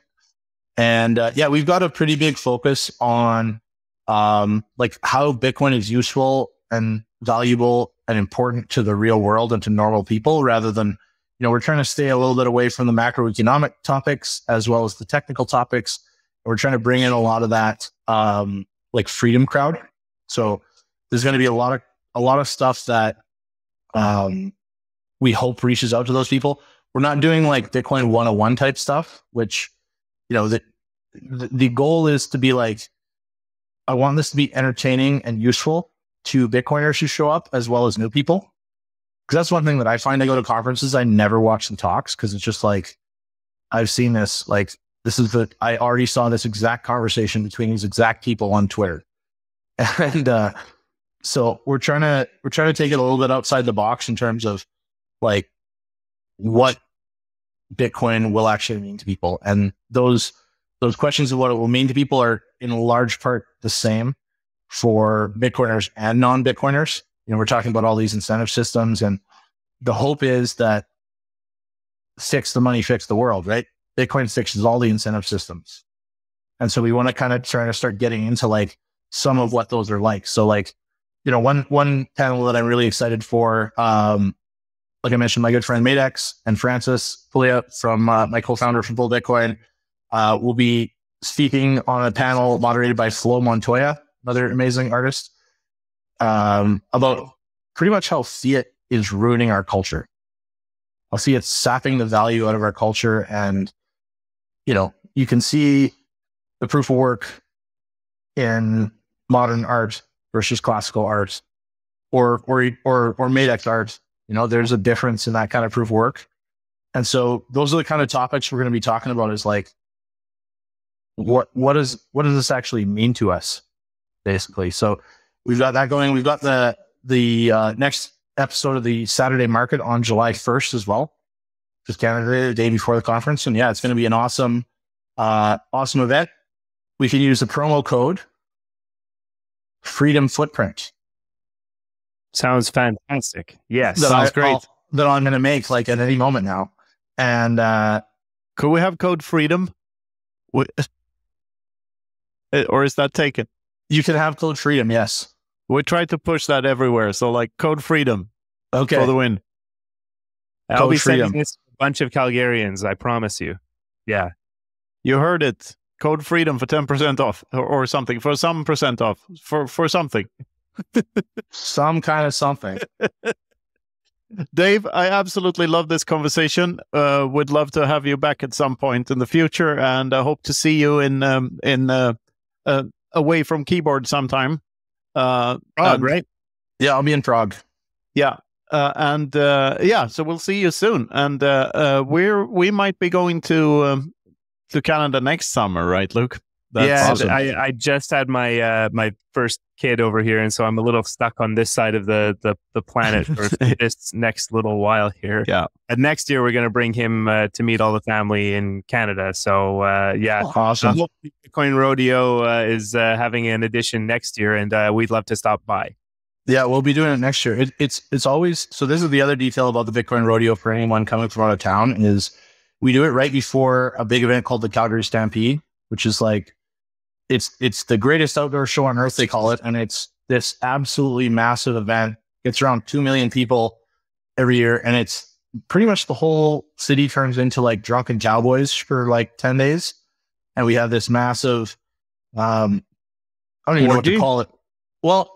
And yeah, we've got a pretty big focus on like how Bitcoin is useful and valuable and important to the real world and to normal people, rather than, you know, we're trying to stay a little bit away from the macroeconomic topics as well as the technical topics. We're trying to bring in a lot of that like freedom crowd. So there's going to be a lot of stuff that we hope reaches out to those people. We're not doing like Bitcoin 101 type stuff, which, you know, the goal is to be like, I want this to be entertaining and useful to Bitcoiners who show up as well as new people. Because that's one thing that I find. I go to conferences, I never watch the talks because it's just like, I've seen this, like, I already saw this exact conversation between these exact people on Twitter. And so we're trying to take it a little bit outside the box in terms of like what Bitcoin will actually mean to people. And those questions of what it will mean to people are in large part the same for Bitcoiners and non-Bitcoiners. You know, we're talking about all these incentive systems, and the hope is that fix the money, fix the world, right? Bitcoin fixes all the incentive systems. And so we want to kind of try to start getting into like some of what those are like. So like, you know, one panel that I'm really excited for, like I mentioned, my good friend Madex and Francis Pulia from my co-founder from Bull Bitcoin will be speaking on a panel moderated by Flo Montoya, another amazing artist, about pretty much how fiat is ruining our culture. I'll see it sapping the value out of our culture. And, you know, you can see the proof of work in modern art versus classical art or Madex art. You know, there's a difference in that kind of proof of work. And so those are the kind of topics we're going to be talking about, is like, what does this actually mean to us, basically? So we've got that going. We've got the next episode of the Saturday Market on July 1st as well. just Canada Day, the day before the conference. And yeah, it's going to be an awesome event. We can use the promo code Freedom Footprint. Sounds fantastic. Yes. Sounds great. That I'm going to make like at any moment now. And could we have code Freedom? Or is that taken? You can have code Freedom, yes. We try to push that everywhere. So like code Freedom for the win. I'll be sending this to a bunch of Calgarians, I promise you. Yeah. You heard it. Code Freedom for 10% off or something, for some percent off, for something. Some kind of something. Dave, I absolutely love this conversation. Would love to have you back at some point in the future, and I hope to see you in away from keyboard sometime. Prague, right? Yeah, I'll be in Prague. Yeah. So we'll see you soon. And we might be going to Canada next summer, right, Luke? That's awesome. I just had my my first kid over here, and so I'm a little stuck on this side of the planet for this next little while here. Yeah. And next year we're going to bring him to meet all the family in Canada. So awesome. Bitcoin Rodeo is having an edition next year, and we'd love to stop by. Yeah, we'll be doing it next year. It's always, so this is the other detail about the Bitcoin Rodeo for anyone coming from out of town, is we do it right before a big event called the Calgary Stampede, which is like, it's the greatest outdoor show on earth, they call it. And it's this absolutely massive event. It's around 2 million people every year. And it's pretty much the whole city turns into like drunken cowboys for like 10 days. And we have this massive, I don't even know what to call it. Well,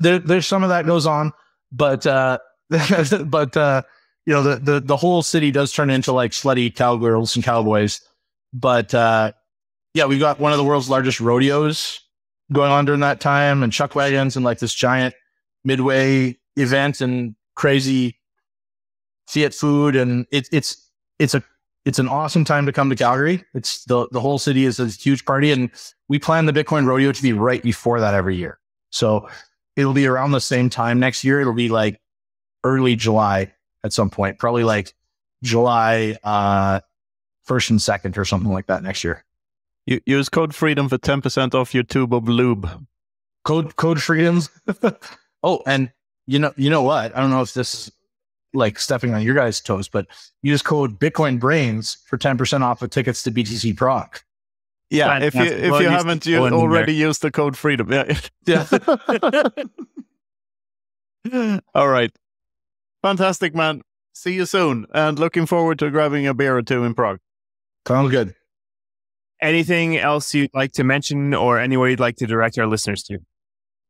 there's some of that goes on, but the whole city does turn into like slutty cowgirls and cowboys. But yeah, we've got one of the world's largest rodeos going on during that time, and chuck wagons and like this giant midway event and crazy Fiat food. And it's an awesome time to come to Calgary. It's the whole city is a huge party, and we plan the Bitcoin Rodeo to be right before that every year. So it'll be around the same time next year. It'll be like early July at some point, probably like July 1st and 2nd or something like that next year. You use code Freedom for 10% off your tube of lube. Code Freedoms. Oh, and you know what? I don't know if this is like stepping on your guys' toes, but use code Bitcoin Brains for 10% off of tickets to BTC Prague. Yeah, if you haven't already used the code Freedom. Yeah. All right. Fantastic, man. See you soon, and looking forward to grabbing a beer or two in Prague. Sounds good. Anything else you'd like to mention, or anywhere you'd like to direct our listeners to?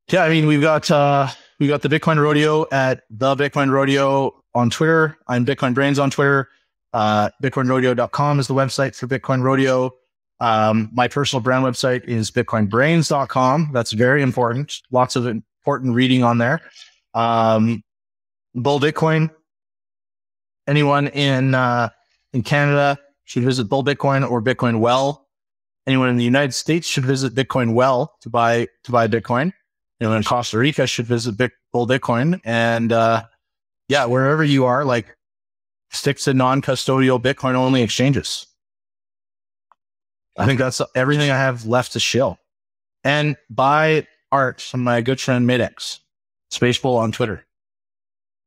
Yeah, I mean, we've got the Bitcoin Rodeo at the Bitcoin Rodeo on Twitter. I'm Bitcoin Brains on Twitter. BitcoinRodeo.com is the website for Bitcoin Rodeo. My personal brand website is BitcoinBrains.com. That's very important. Lots of important reading on there. Bull Bitcoin. Anyone in Canada should visit Bull Bitcoin or Bitcoin Well. Anyone in the United States should visit Bitcoin Well to buy Bitcoin. Anyone in Costa Rica should visit Bull Bitcoin. And yeah, wherever you are, like, stick to non-custodial Bitcoin only exchanges. I think that's everything I have left to shill. And buy art from my good friend Midex, Spacebowl on Twitter.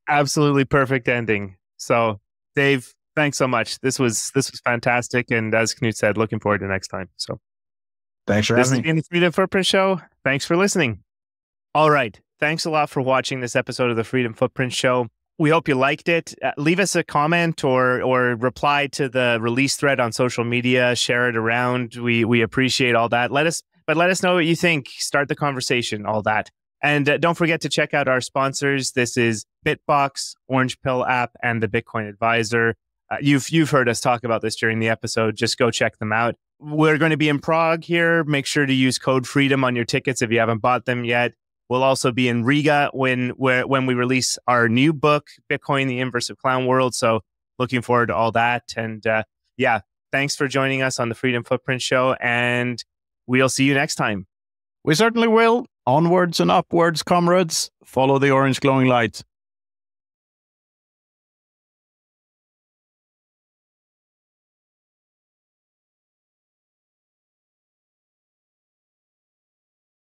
Absolutely perfect ending. So, Dave, thanks so much. This was fantastic, and as Knut said, looking forward to next time. So, thanks for having me. This has been the Freedom Footprint Show. Thanks for listening. All right, thanks a lot for watching this episode of the Freedom Footprint Show. We hope you liked it. Leave us a comment or reply to the release thread on social media. Share it around. We appreciate all that. Let us know what you think. Start the conversation. All that. And don't forget to check out our sponsors. This is Bitbox, Orange Pill app, and the Bitcoin Advisor. You've heard us talk about this during the episode. Just go check them out. We're going to be in Prague here. Make sure to use code Freedom on your tickets if you haven't bought them yet. We'll also be in Riga when we release our new book, Bitcoin: The Inverse of Clown World. So looking forward to all that. And yeah, thanks for joining us on the Freedom Footprint Show. And we'll see you next time. We certainly will. Onwards and upwards, comrades. Follow the orange glowing light.